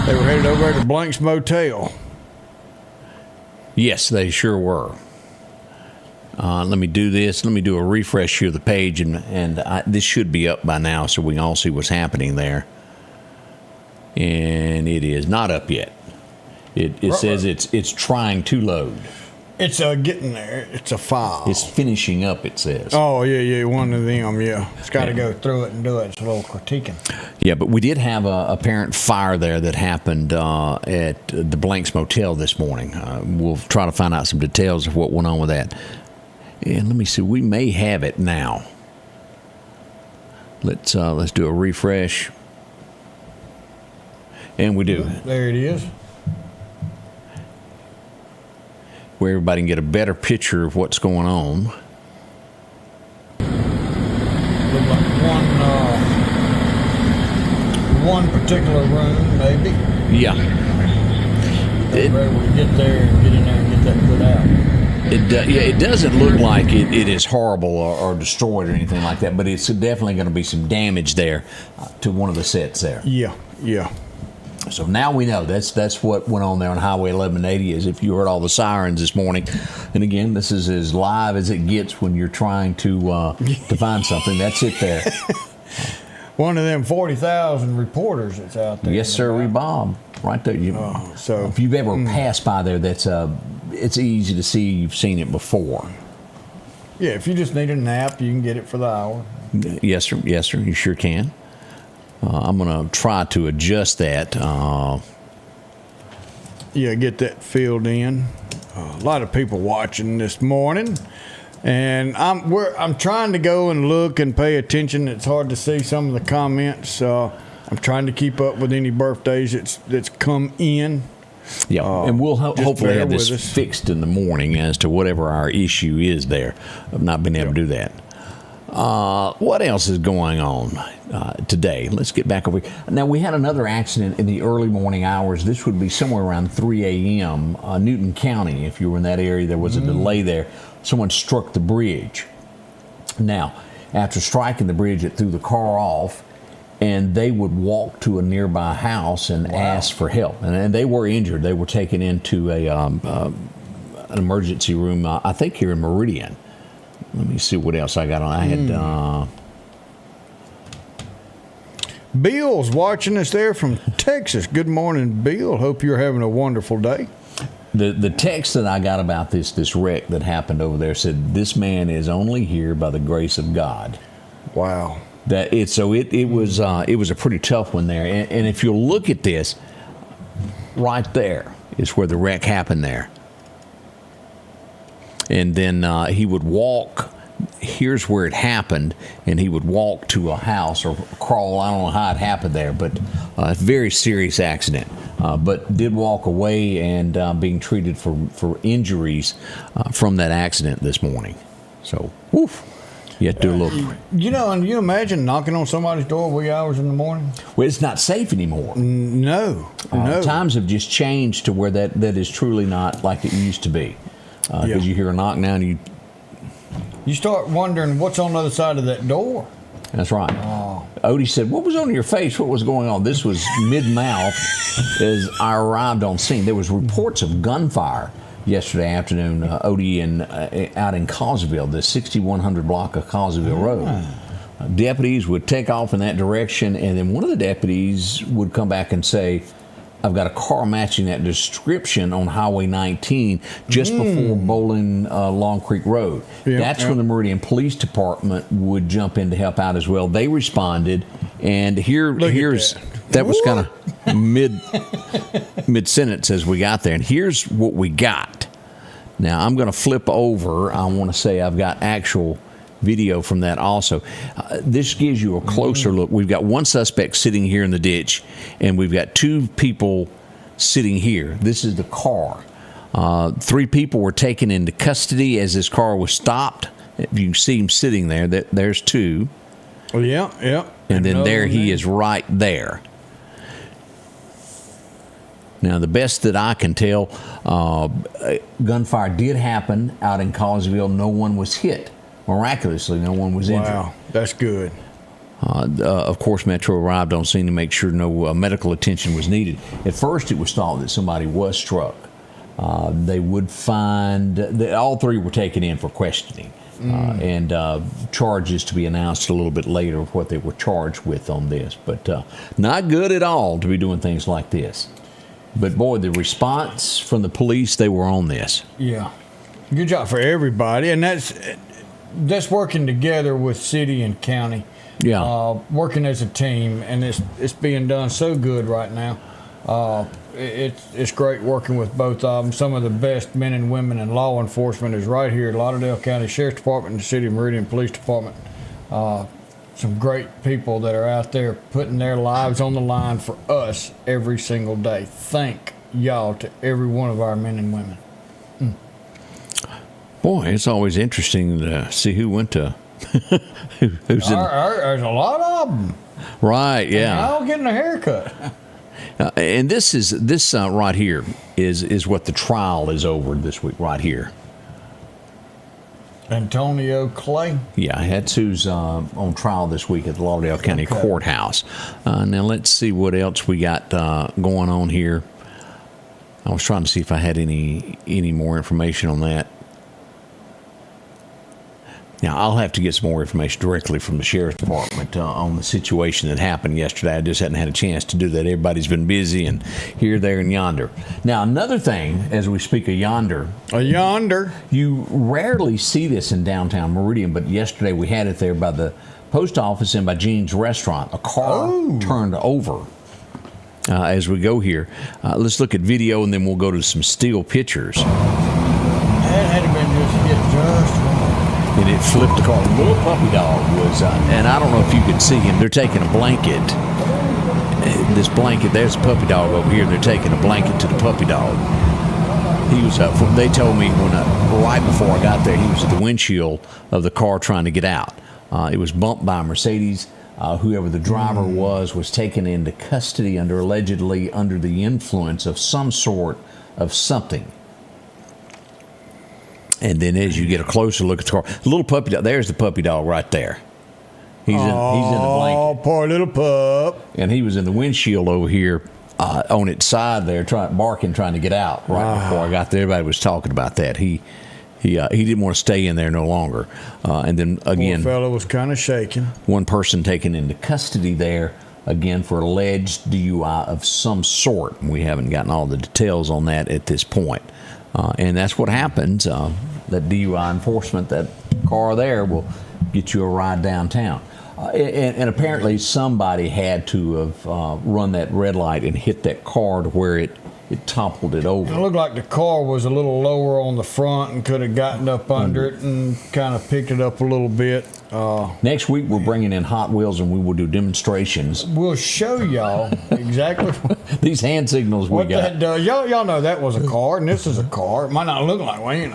C: They were headed over to Blank's Motel.
B: Yes, they sure were. Let me do this. Let me do a refresh here of the page, and this should be up by now, so we can all see what's happening there. And it is not up yet. It says it's trying to load.
C: It's getting there. It's a file.
B: It's finishing up, it says.
C: Oh, yeah, one of them, yeah. It's got to go through it and do it. It's a little critiquing.
B: Yeah, but we did have a apparent fire there that happened at the Blanks Motel this morning. We'll try to find out some details of what went on with that. And let me see. We may have it now. Let's do a refresh. And we do.
C: There it is.
B: Where everybody can get a better picture of what's going on.
C: Look like one particular room, maybe.
B: Yeah.
C: Maybe we get there and get in there and get that put out.
B: It doesn't look like it is horrible or destroyed or anything like that, but it's definitely going to be some damage there to one of the sets there.
C: Yeah.
B: So now we know that's what went on there on Highway 1180. Is if you heard all the sirens this morning, and again, this is as live as it gets when you're trying to find something. That's it there.
C: One of them 40,000 reporters that's out there.
B: Yes, sir, Bob. Right there.
C: So
B: if you've ever passed by there, it's easy to see you've seen it before.
C: Yeah, if you just need a nap, you can get it for the hour.
B: Yes, sir. You sure can. I'm going to try to adjust that.
C: Get that filled in. A lot of people watching this morning, and I'm trying to go and look and pay attention. It's hard to see some of the comments. I'm trying to keep up with any birthdays that's come in.
B: Yeah, and we'll hopefully have this fixed in the morning as to whatever our issue is there. I've not been able to do that. What else is going on today? Let's get back over here. Now, we had another accident in the early morning hours. This would be somewhere around 3 a.m. Newton County. If you were in that area, there was a delay there. Someone struck the bridge. Now, after striking the bridge, it threw the car off, and they would walk to a nearby house and ask for help. And they were injured. They were taken into an emergency room, I think here in Meridian. Let me see what else I got on. I had...
C: Bill's watching us there from Texas. Good morning, Bill. Hope you're having a wonderful day.
B: The text that I got about this wreck that happened over there said, this man is only here by the grace of God.
C: Wow.
B: It was a pretty tough one there. And if you'll look at this, right there is where the wreck happened there. And then he would walk, here's where it happened, and he would walk to a house or crawl. I don't know how it happened there, but a very serious accident. But did walk away and being treated for injuries from that accident this morning. So, woof. You have to do a little.
C: And you imagine knocking on somebody's door wee hours in the morning?
B: Well, it's not safe anymore.
C: No.
B: Times have just changed to where that is truly not like it used to be. Because you hear a knock now and
C: you start wondering what's on the other side of that door.
B: That's right.
C: Oh.
B: Odie said, what was on your face? What was going on? This was mid-mouth as I arrived on scene. There was reports of gunfire yesterday afternoon, Odie, out in Causeyville, the 6100 block of Causeyville Road. Deputies would take off in that direction, and then one of the deputies would come back and say, I've got a car matching that description on Highway 19 just before Bowling Long Creek Road. That's when the Meridian Police Department would jump in to help out as well. They responded, and here's that was kind of mid-sentence as we got there. And here's what we got. Now, I'm going to flip over. I want to say I've got actual video from that also. This gives you a closer look. We've got one suspect sitting here in the ditch, and we've got two people sitting here. This is the car. 3 people were taken into custody as this car was stopped. If you can see him sitting there, there's 2.
C: Oh, yeah.
B: And then there he is right there. Now, the best that I can tell, gunfire did happen out in Causeyville. No one was hit. Miraculously, no one was injured.
C: Wow, that's good.
B: Of course, Metro arrived on scene to make sure no medical attention was needed. At first, it was thought that somebody was struck. They would find that all 3 were taken in for questioning and charges to be announced a little bit later of what they were charged with on this. But not good at all to be doing things like this. But boy, the response from the police, they were on this.
C: Yeah. Good job for everybody. And that's working together with city and county.
B: Yeah.
C: Working as a team, and it's being done so good right now. It's great working with both of them. Some of the best men and women in law enforcement is right here at Lauderdale County Sheriff's Department and the City of Meridian Police Department. Some great people that are out there putting their lives on the line for us every single day. Thank y'all to every one of our men and women.
B: Boy, it's always interesting to see who went to who's
C: There's a lot of them.
B: Right, yeah.
C: And all getting a haircut.
B: And this right here is what the trial is over this week right here.
C: Antonio Clay.
B: Yeah, that's who's on trial this week at the Lauderdale County Courthouse. Now let's see what else we got going on here. I was trying to see if I had any more information on that. Now, I'll have to get some more information directly from the Sheriff's Department on the situation that happened yesterday. I just hadn't had a chance to do that. Everybody's been busy and here, there, and yonder. Now, another thing, as we speak of yonder. You rarely see this in downtown Meridian, but yesterday we had it there by the post office and by Gene's Restaurant. A car turned over as we go here. Let's look at video, and then we'll go to some still pictures.
C: That had been just hit just right.
B: And it flipped the car. The little puppy dog was, and I don't know if you can see him, they're taking a blanket. This blanket, there's a puppy dog over here, and they're taking a blanket to the puppy dog. He was, they told me right before I got there, he was at the windshield of the car trying to get out. It was bumped by a Mercedes. Whoever the driver was taken into custody allegedly under the influence of some sort of something. And then as you get a closer look at the car, the little puppy dog, there's the puppy dog right there. He's in the blanket.
C: Oh, poor little pup.
B: And he was in the windshield over here on its side there, barking, trying to get out. Right before I got there, everybody was talking about that. He didn't want to stay in there no longer. And then again,
C: Poor fella was kind of shaking.
B: one person taken into custody there again for alleged DUI of some sort. We haven't gotten all the details on that at this point. And that's what happens. That DUI enforcement, that car there will get you a ride downtown. And apparently somebody had to have run that red light and hit that car to where it toppled it over.
C: It looked like the car was a little lower on the front and could have gotten up under it and kind of picked it up a little bit.
B: Next week we're bringing in Hot Wheels and we will do demonstrations.
C: We'll show y'all exactly
B: These hand signals we
C: what
B: got.
C: that does. Y'all know that was a car and this is a car. It might not look like one,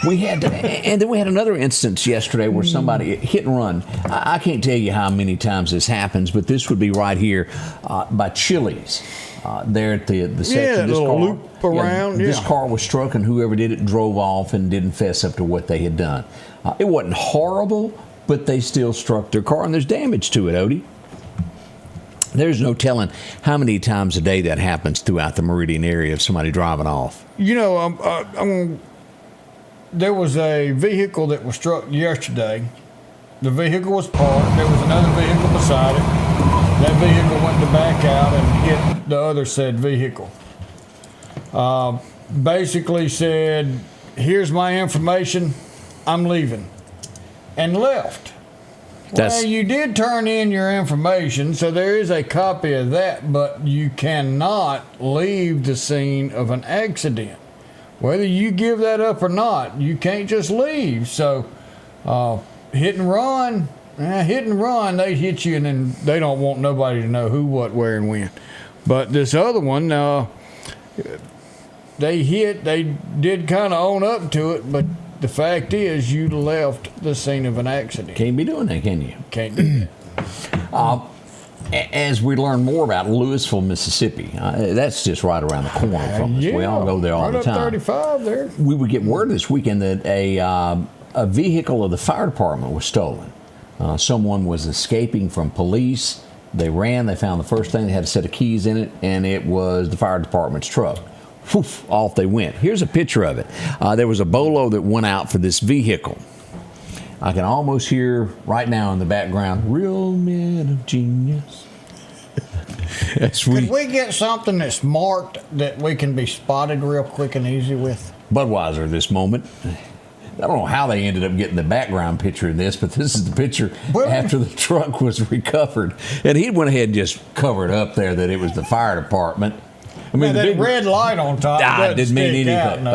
B: We had, and then we had another instance yesterday where somebody hit and run. I can't tell you how many times this happens, but this would be right here by Chili's. There at the section.
C: This little loop around.
B: This car was struck, and whoever did it drove off and didn't fess up to what they had done. It wasn't horrible, but they still struck their car, and there's damage to it, Odie. There's no telling how many times a day that happens throughout the Meridian area of somebody driving off.
C: There was a vehicle that was struck yesterday. The vehicle was parked. There was another vehicle beside it. That vehicle went to back out and hit the other said vehicle. Basically said, here's my information, I'm leaving. And left. Well, you did turn in your information, so there is a copy of that, but you cannot leave the scene of an accident. Whether you give that up or not, you can't just leave. So, hit and run, they hit you and then they don't want nobody to know who, what, where, and when. But this other one, they did kind of own up to it, but the fact is you left the scene of an accident.
B: Can't be doing that, can you?
C: Can't do that.
B: As we learn more about Louisville, Mississippi, that's just right around the corner from us. We all go there all the time.
C: Right up 35 there.
B: We would get word this weekend that a vehicle of the fire department was stolen. Someone was escaping from police. They ran. They found the first thing. They had a set of keys in it, and it was the fire department's truck. Poof, off they went. Here's a picture of it. There was a bolo that went out for this vehicle. I can almost hear right now in the background, real men of genius.
C: Could we get something that's marked that we can be spotted real quick and easy with?
B: Budweiser this moment. I don't know how they ended up getting the background picture in this, but this is the picture after the truck was recovered. And he went ahead and just covered up there that it was the fire department. I mean,
C: that red light on top
B: didn't mean anything.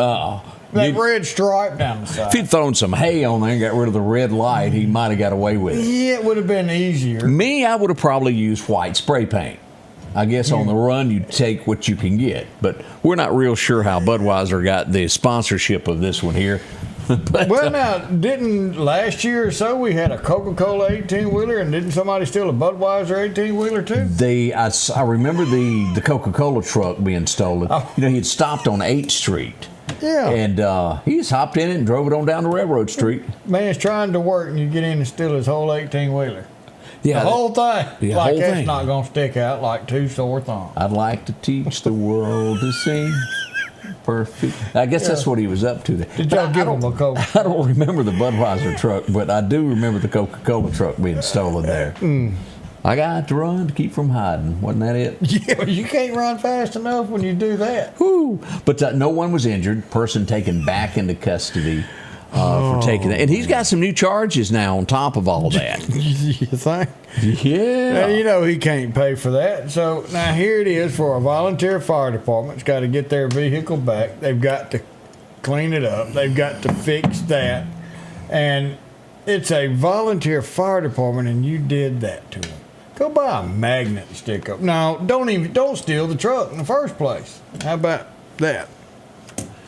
C: That red stripe down the side.
B: If he'd thrown some hay on there and got rid of the red light, he might have got away with it.
C: Yeah, it would have been easier.
B: Me, I would have probably used white spray paint. I guess on the run, you take what you can get. But we're not real sure how Budweiser got the sponsorship of this one here. But,
C: now, didn't last year or so we had a Coca-Cola 18-wheeler, and didn't somebody steal a Budweiser 18-wheeler too?
B: I remember the Coca-Cola truck being stolen.
C: Oh.
B: You know, he had stopped on 8th Street.
C: Yeah.
B: And he just hopped in it and drove it on down to Railroad Street.
C: Man's trying to work, and you get in and steal his whole 18-wheeler.
B: Yeah,
C: the whole thing.
B: The
C: like
B: whole
C: that's
B: thing.
C: Not going to stick out like two sore thumbs.
B: I'd like to teach the world to sing. Perfect. I guess that's what he was up to there.
C: Did y'all give him a Coke?
B: I don't remember the Budweiser truck, but I do remember the Coca-Cola truck being stolen there. I got to run to keep from hiding. Wasn't that it?
C: Yeah, you can't run fast enough when you do that.
B: Woo. But no one was injured. Person taken back into custody for taking that. And he's got some new charges now on top of all that.
C: You think?
B: Yeah.
C: Now, you know he can't pay for that. So now here it is for a volunteer fire department's got to get their vehicle back. They've got to clean it up. They've got to fix that. And it's a volunteer fire department, and you did that to them. Go buy a magnet and stick up. No, don't steal the truck in the first place. How about that?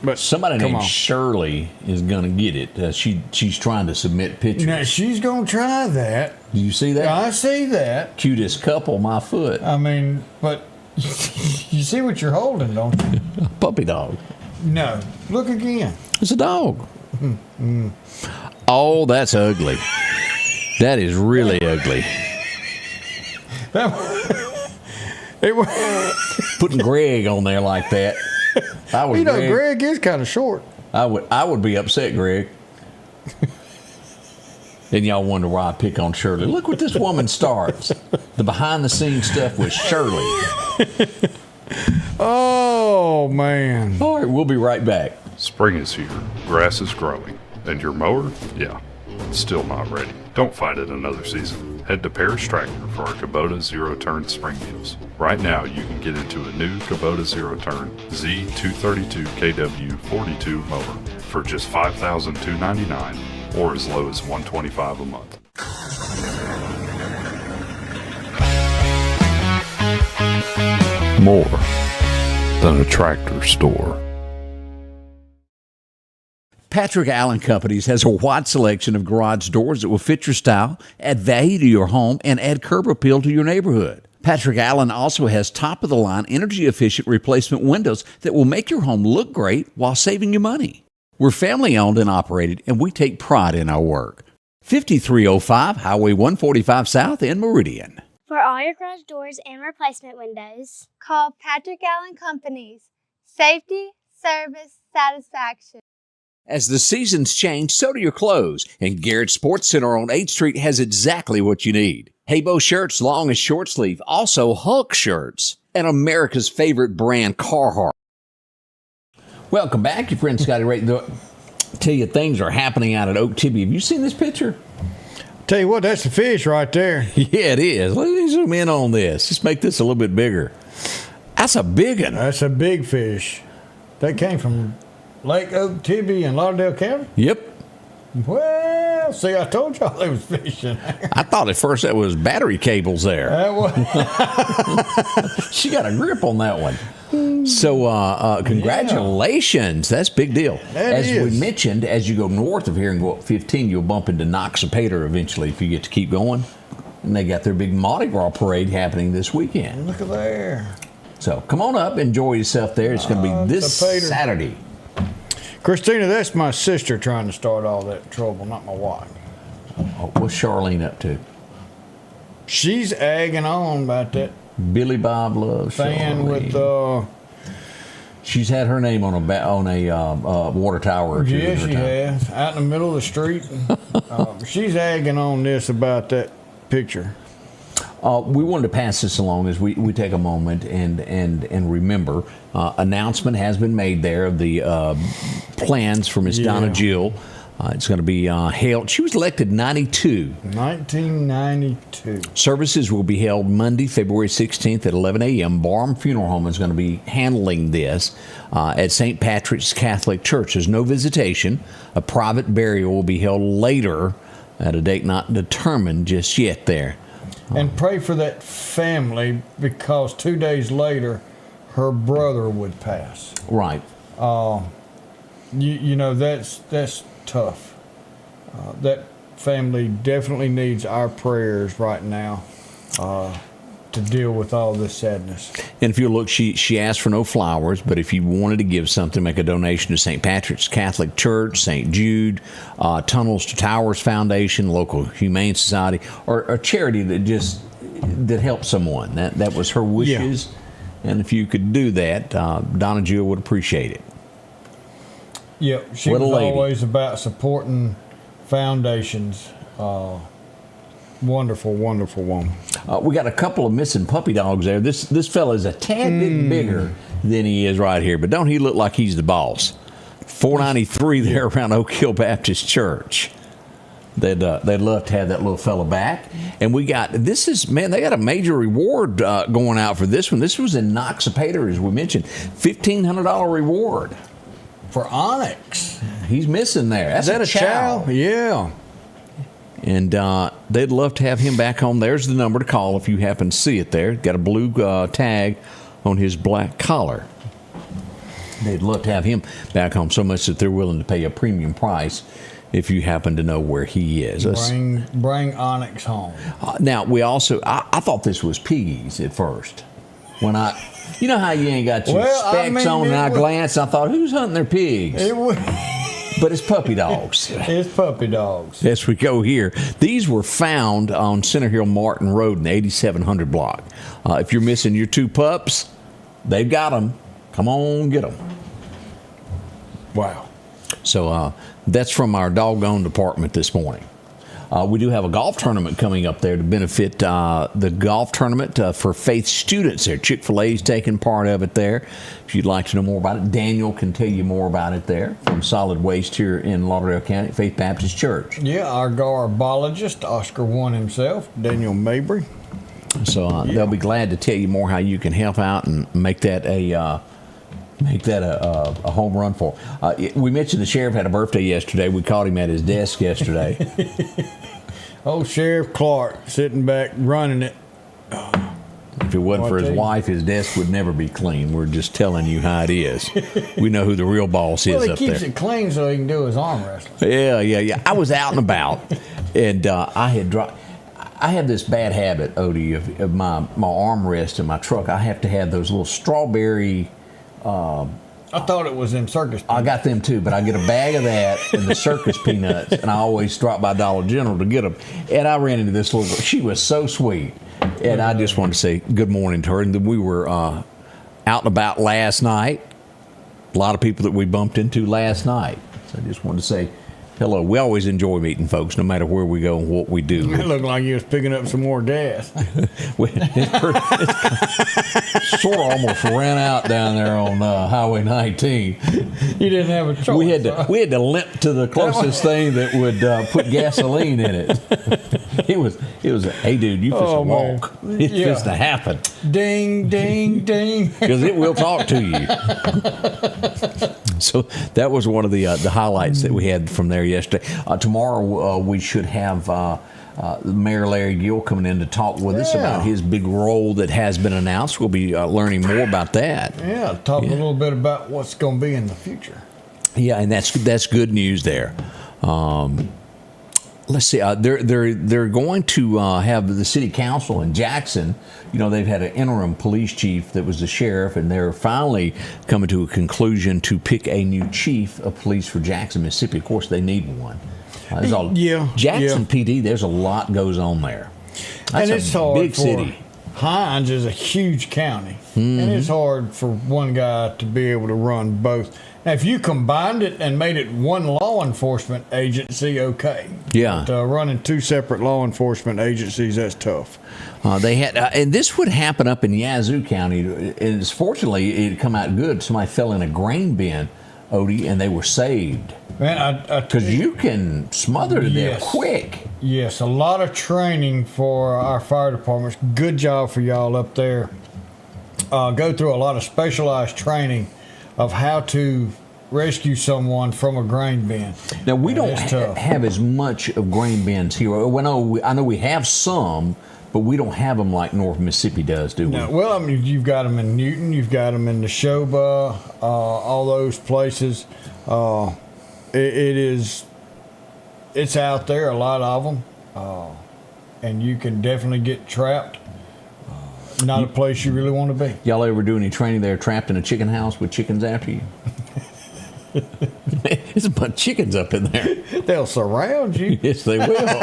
C: But
B: somebody named Shirley is going to get it. She's trying to submit pictures.
C: Now she's going to try that.
B: Do you see that?
C: I see that.
B: Cutest couple, my foot.
C: I mean, but you see what you're holding, don't you?
B: A puppy dog.
C: No. Look again.
B: It's a dog. Oh, that's ugly. That is really ugly.
C: It was,
B: Putting Greg on there like that. I was
C: Greg is kind of short.
B: I would be upset, Greg. And y'all wonder why I pick on Shirley. Look what this woman starts. The behind-the-scenes stuff with Shirley.
C: Oh, man.
B: All right, we'll be right back.
I: Spring is here, grass is growing, and your mower, yeah, it's still not ready. Don't fight it another season. Head to Parrish Tractor for our Kubota zero-turn spring deals. Right now, you can get into a new Kubota zero-turn Z232 KW42 mower for just $5,299 or as low as $125 a month. More than a tractor store.
B: Patrick Allen Companies has a wide selection of garage doors that will fit your style, add value to your home, and add curb appeal to your neighborhood. Patrick Allen also has top-of-the-line, energy-efficient replacement windows that will make your home look great while saving you money. We're family-owned and operated, and we take pride in our work. 5305 Highway 145 South in Meridian.
J: For all your garage doors and replacement windows,
K: call Patrick Allen Companies. Safety, service, satisfaction.
B: As the seasons change, so do your clothes, and Garrett Sports Center on 8th Street has exactly what you need. Haybo shirts, long and short sleeve, also Hulk shirts, and America's favorite brand, Carhartt. Welcome back, your friend Scotty Ray. Tell you things are happening out at Oak Tibby. Have you seen this picture?
C: Tell you what, that's a fish right there.
B: Yeah, it is. Let me zoom in on this. Just make this a little bit bigger. That's a big one.
C: That's a big fish. That came from Lake Oak Tibby in Lauderdale County?
B: Yep.
C: Well, see, I told y'all they was fishing there.
B: I thought at first that was battery cables there.
C: That was.
B: She got a grip on that one. So, congratulations. Yeah. That's a big deal. As we mentioned, as you go north of here and go up 15, you'll bump into Noxapater eventually if you get to keep going. And they got their big Mardi Gras parade happening this weekend.
C: Look at there.
B: So, come on up, enjoy yourself there. It's going to be this Saturday.
C: Christina, that's my sister trying to start all that trouble, not my wife.
B: Oh, what's Charlene up to?
C: She's agging on about that.
B: Billy Bob loves
C: fan
B: Charlene.
C: With
B: she's had her name on a water tower or two.
C: Yeah, she has. Out in the middle of the street. She's agging on this about that picture.
B: We wanted to pass this along as we take a moment and remember. Announcement has been made there of the plans for Miss Donna Jill. It's going to be held. She was elected
C: 1992.
B: Services will be held Monday, February 16th at 11 a.m. Barham Funeral Home is going to be handling this at St. Patrick's Catholic Church. There's no visitation. A private burial will be held later at a date not determined just yet there.
C: And pray for that family because 2 days later, her brother would pass.
B: Right.
C: You know, that's tough. That family definitely needs our prayers right now to deal with all this sadness.
B: And if you look, she asked for no flowers, but if you wanted to give something, make a donation to St. Patrick's Catholic Church, St. Jude, Tunnels to Towers Foundation, local Humane Society, or a charity that helps someone. That was her wishes. Yeah. And if you could do that, Donna Jill would appreciate it.
C: Yeah, she was always about supporting foundations. Wonderful, wonderful woman.
B: We got a couple of missing puppy dogs there. This fella is a tad bit bigger than he is right here, but don't he look like he's the boss? 493 there around Oak Hill Baptist Church. They'd love to have that little fella back. And we got, they got a major reward going out for this one. This was in Noxapater, as we mentioned. $1,500 reward.
C: For Onyx.
B: He's missing there.
C: Is that a chow? Yeah.
B: And they'd love to have him back home. There's the number to call if you happen to see it there. Got a blue tag on his black collar. They'd love to have him back home so much that they're willing to pay a premium price if you happen to know where he is.
C: Bring Onyx home.
B: Now, we also, I thought this was Piggy's at first. When you know how you ain't got your specs on, and I glanced, I thought, who's hunting their pigs? but it's puppy dogs.
C: It's puppy dogs.
B: As we go here, these were found on Center Hill Martin Road in the 8700 block. If you're missing your 2 pups, they've got them. Come on, get them.
C: Wow.
B: So that's from our doggone department this morning. We do have a golf tournament coming up there to benefit the golf tournament for Faith students there. Chick-fil-A is taking part of it there. If you'd like to know more about it, Daniel can tell you more about it there from Solid Waste here in Lauderdale County, Faith Baptist Church.
C: Yeah, our garbologist, Oscar won himself, Daniel Mabry.
B: So they'll be glad to tell you more how you can help out and make that a home run for. We mentioned the sheriff had a birthday yesterday. We caught him at his desk yesterday.
C: Old Sheriff Clark sitting back running it.
B: If it wasn't for his wife, his desk would never be clean. We're just telling you how it is. We know who the real boss is
C: Well,
B: up
C: he
B: there.
C: keeps it clean so he can do his arm wrestling.
B: Yeah. I was out and about, and I have this bad habit, Odie, of my armrest in my truck. I have to have those little strawberry.
C: I thought it was them circus peanuts.
B: I got them too, but I get a bag of that and the circus peanuts, and I always drop by Dollar General to get them. And I ran into this little girl. She was so sweet, and I just wanted to say good morning to her. And then we were out and about last night. A lot of people that we bumped into last night. So I just wanted to say hello. We always enjoy meeting folks, no matter where we go and what we do.
C: It looked like you was picking up some more gas.
B: It's sort of almost ran out down there on Highway 19.
C: You didn't have a choice.
B: We had to limp to the closest thing that would put gasoline in it. It was. Hey, dude, you fist to walk. It's fist to happen.
C: Ding, ding, ding.
B: Because it will talk to you. So that was one of the highlights that we had from there yesterday. Tomorrow we should have Mayor Larry Gill coming in to talk with us about his big role that has been announced. We'll be learning more about that.
C: Yeah, talk a little bit about what's going to be in the future.
B: Yeah, and that's good news there. Let's see. They're going to have the city council in Jackson. You know, they've had an interim police chief that was the sheriff, and they're finally coming to a conclusion to pick a new chief of police for Jackson, Mississippi. Of course, they need one. Jackson PD. There's a lot goes on there. That's
C: and it's
B: a
C: hard
B: big city.
C: Hines is a huge county, and it's hard for one guy to be able to run both. Now, if you combined it and made it one law enforcement agency, okay.
B: Yeah.
C: But running 2 separate law enforcement agencies, that's tough.
B: They had, and this would happen up in Yazoo County. And fortunately, it come out good. Somebody fell in a grain bin, Odie, and they were saved.
C: Man,
B: because you can smother to death quick.
C: Yes, a lot of training for our fire departments. Good job for y'all up there. Go through a lot of specialized training of how to rescue someone from a grain bin.
B: Now, we don't have as much of grain bins here. I know we have some, but we don't have them like North Mississippi does, do we?
C: No, well, I mean, you've got them in Newton, you've got them in Neshoba, all those places. It's out there, a lot of them, and you can definitely get trapped. Not a place you really want to be.
B: Y'all ever do any training there trapped in a chicken house with chickens after you? There's a bunch of chickens up in there.
C: They'll surround you.
B: Yes, they will.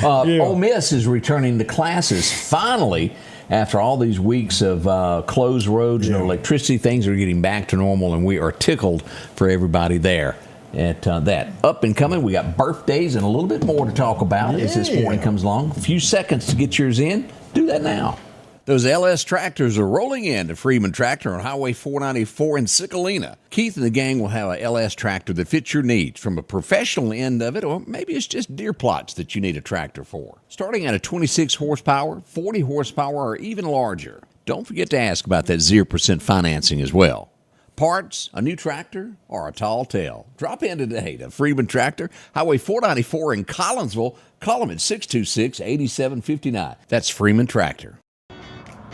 B: Ole Miss is returning to classes finally. After all these weeks of closed roads and electricity, things are getting back to normal, and we are tickled for everybody there at that. Up and coming, we got birthdays and a little bit more to talk about as this morning comes along. A few seconds to get yours in. Do that now. Those LS tractors are rolling in to Freeman Tractor on Highway 494 in Sicalina. Keith and the gang will have a LS tractor that fits your needs, from a professional end of it, or maybe it's just deer plots that you need a tractor for. Starting at a 26 horsepower, 40 horsepower, or even larger. Don't forget to ask about that 0% financing as well. Parts, a new tractor, or a tall tale. Drop in today to Freeman Tractor, Highway 494 in Collinsville. Call them at 626-8759. That's Freeman Tractor.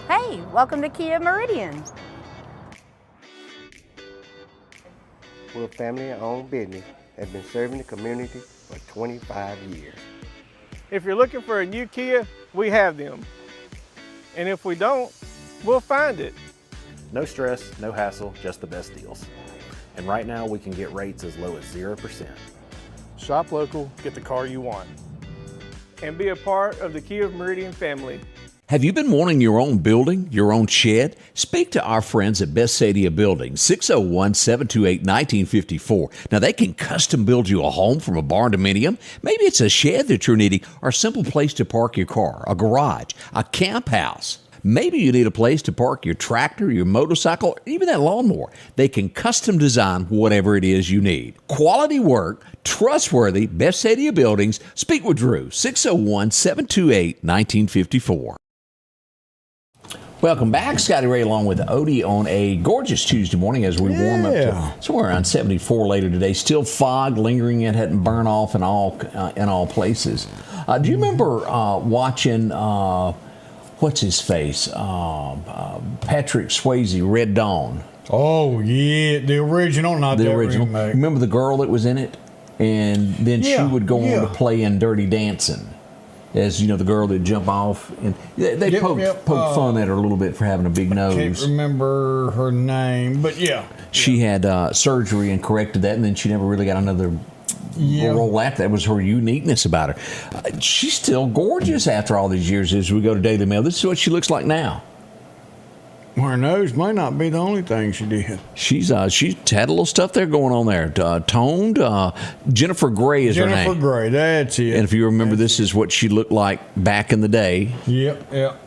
L: Hey, welcome to Kia Meridian.
M: We're a family-owned business that's been serving the community for 25 years.
N: If you're looking for a new Kia, we have them. And if we don't, we'll find it.
O: No stress, no hassle, just the best deals. And right now we can get rates as low as 0%.
N: Shop local, get the car you want. And be a part of the Kia of Meridian family.
B: Have you been wanting your own building, your own shed? Speak to our friends at Best Sadia Building, 601-728-1954. Now, they can custom build you a home from a barn dominium. Maybe it's a shed that you're needing or a simple place to park your car, a garage, a camp house. Maybe you need a place to park your tractor, your motorcycle, or even that lawnmower. They can custom design whatever it is you need. Quality work, trustworthy, Best Sadia Buildings. Speak with Drew, 601-728-1954. Welcome back. Scotty Ray along with Odie on a gorgeous Tuesday morning as we warm up to somewhere around 74 later today. Still fog lingering. It hadn't burned off in all places. Do you remember watching, what's his face? Patrick Swayze, Red Dawn.
C: Oh, yeah. The original, not the original. Remake.
B: Remember the girl that was in it? And then she would go on to play in Dirty Dancing. As you know, the girl that jump off, and they poked fun at her a little bit for having a big nose.
C: Can't remember her name, but
B: she had surgery and corrected that, and then she never really got another role after. That was her uniqueness about her. She's still gorgeous after all these years. As we go to Daily Mail, this is what she looks like now.
C: Her nose may not be the only thing she did.
B: She's had a little stuff there going on there. Toned. Jennifer Grey is her name.
C: Jennifer Grey, that's it.
B: And if you remember, this is what she looked like back in the day.
C: Yep.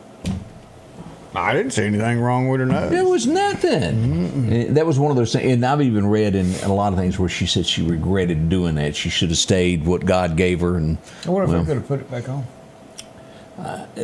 C: I didn't see anything wrong with her nose.
B: There was nothing. That was one of those things. And I've even read in a lot of things where she said she regretted doing that. She should have stayed what God gave her. And
C: I wonder if we could have put it back on.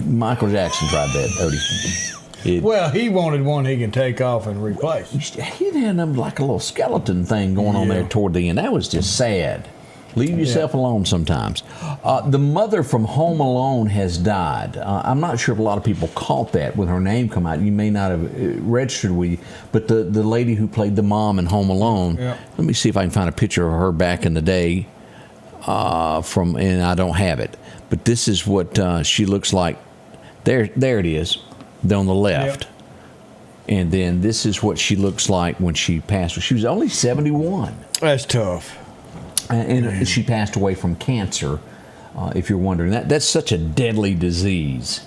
B: Michael Jackson tried that, Odie.
C: Well, he wanted one he can take off and replace.
B: He had like a little skeleton thing going on there toward the end. That was just sad. Leave yourself alone sometimes. The mother from Home Alone has died. I'm not sure if a lot of people caught that when her name come out. You may not have registered with you, but the lady who played the mom in Home Alone, let me see if I can find a picture of her back in the day and I don't have it. But this is what she looks like. There it is. On the left. And then this is what she looks like when she passed. She was only 71.
C: That's tough.
B: And she passed away from cancer, if you're wondering. That's such a deadly disease.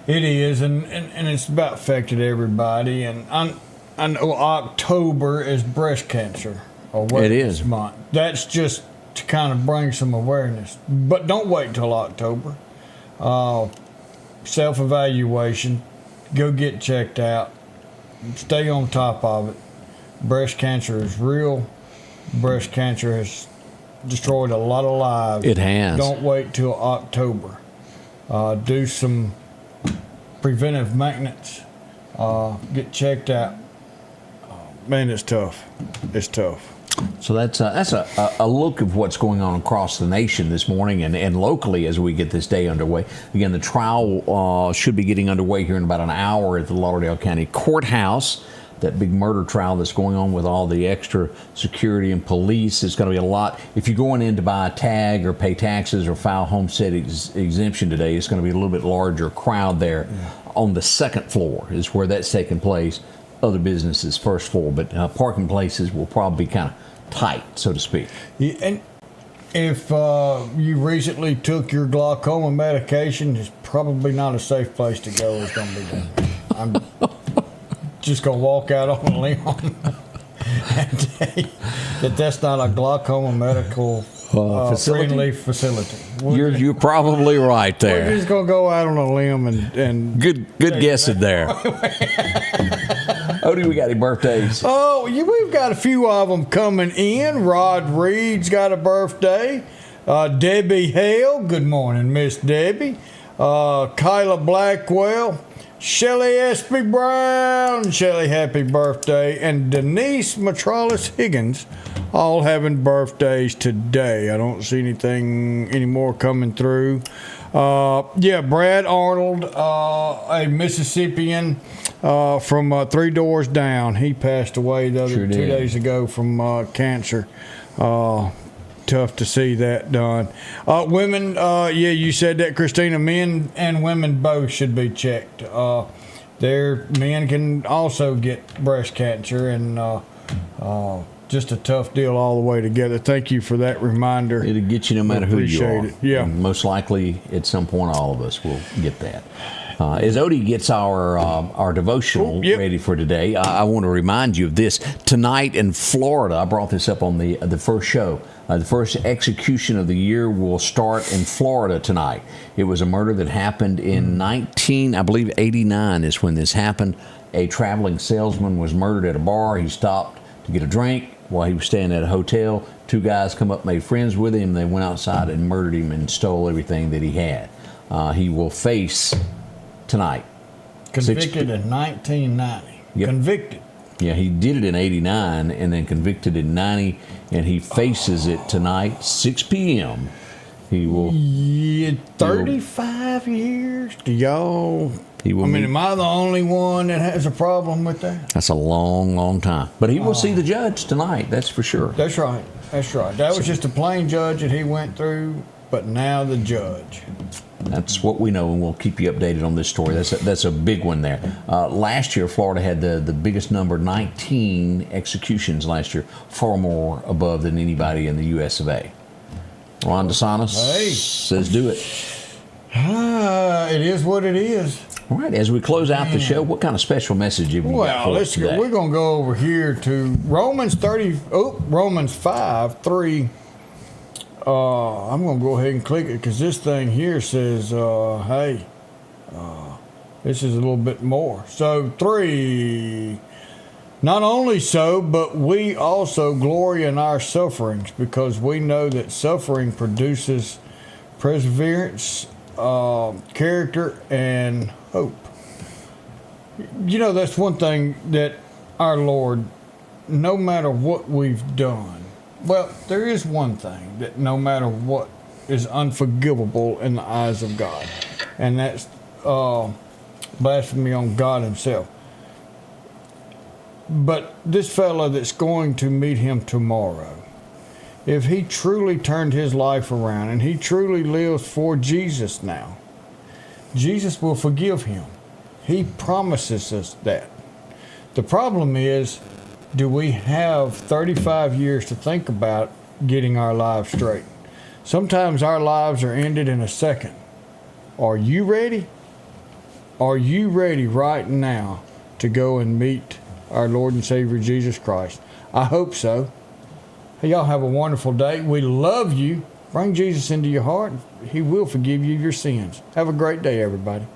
C: It is, and it's about affected everybody. And I know October is breast cancer awareness month. That's just to kind of bring some awareness. But don't wait till October. Self-evaluation, go get checked out, stay on top of it. Breast cancer is real. Breast cancer has destroyed a lot of lives.
B: It has.
C: Don't wait till October. Do some preventive maintenance. Get checked out. Man, it's tough. It's tough.
B: So that's a look of what's going on across the nation this morning and locally as we get this day underway. Again, the trial should be getting underway here in about an hour at the Lauderdale County Courthouse. That big murder trial that's going on with all the extra security and police. It's going to be a lot. If you're going in to buy a tag or pay taxes or file homestead exemption today, it's going to be a little bit larger crowd there. On the second floor is where that's taking place. Other businesses first floor, but parking places will probably be kind of tight, so to speak.
C: Yeah, and if you recently took your glaucoma medication, it's probably not a safe place to go. It's going to be there. I'm just going to walk out on a limb and tell you that's not a glaucoma medical friendly facility.
B: You're probably right there.
C: We're just going to go out on a limb and
B: good guessing there. Odie, we got any birthdays?
C: Oh, we've got a few of them coming in. Rod Reed's got a birthday. Debbie Hale, good morning, Miss Debbie. Kyla Blackwell. Shelly Espy Brown, Shelly, happy birthday. And Denise Matralis Higgins, all having birthdays today. I don't see any more coming through. Brad Arnold, a Mississippian from 3 Doors Down. He passed away the other 2 days ago from cancer. Tough to see that done. Women, you said that, Christina. Men and women both should be checked. men can also get breast cancer, and just a tough deal all the way together. Thank you for that reminder.
B: It'll get you no matter who you are.
C: Appreciate it. Yeah.
B: And most likely, at some point, all of us will get that. As Odie gets our devotional ready for today, I want to remind you of this. Tonight in Florida, I brought this up on the first show. The first execution of the year will start in Florida tonight. It was a murder that happened in 89 is when this happened. A traveling salesman was murdered at a bar. He stopped to get a drink while he was staying at a hotel. Two guys come up, made friends with him. They went outside and murdered him and stole everything that he had. He will face tonight.
C: Convicted in 1990.
B: Yep.
C: Convicted.
B: Yeah, he did it in 89 and then convicted in 90, and he faces it tonight, 6 p.m. He will.
C: Yeah, 35 years? Do y'all. Am I the only one that has a problem with that?
B: That's a long, long time. But he will see the judge tonight, that's for sure.
C: That's right. That's right. That was just a plain judge that he went through, but now the judge.
B: That's what we know, and we'll keep you updated on this story. That's a big one there. Last year, Florida had the biggest number, 19 executions last year, far more above than anybody in the U.S. of A. Ron DeSantis says do it.
C: It is what it is.
B: All right, as we close out the show, what kind of special message have you got for us today?
C: We're going to go over here to Romans 5:3. I'm going to go ahead and click it because this thing here says, this is a little bit more. So 3, not only so, but we also glory in our sufferings because we know that suffering produces perseverance, character, and hope. You know, that's one thing that our Lord, no matter what we've done, well, there is one thing that no matter what is unforgivable in the eyes of God, and that's blasphemy on God himself. But this fella that's going to meet him tomorrow, if he truly turned his life around and he truly lives for Jesus now, Jesus will forgive him. He promises us that. The problem is, do we have 35 years to think about getting our lives straight? Sometimes our lives are ended in a second. Are you ready? Are you ready right now to go and meet our Lord and Savior Jesus Christ? I hope so. Hey, y'all have a wonderful day. We love you. Bring Jesus into your heart. He will forgive you your sins. Have a great day, everybody.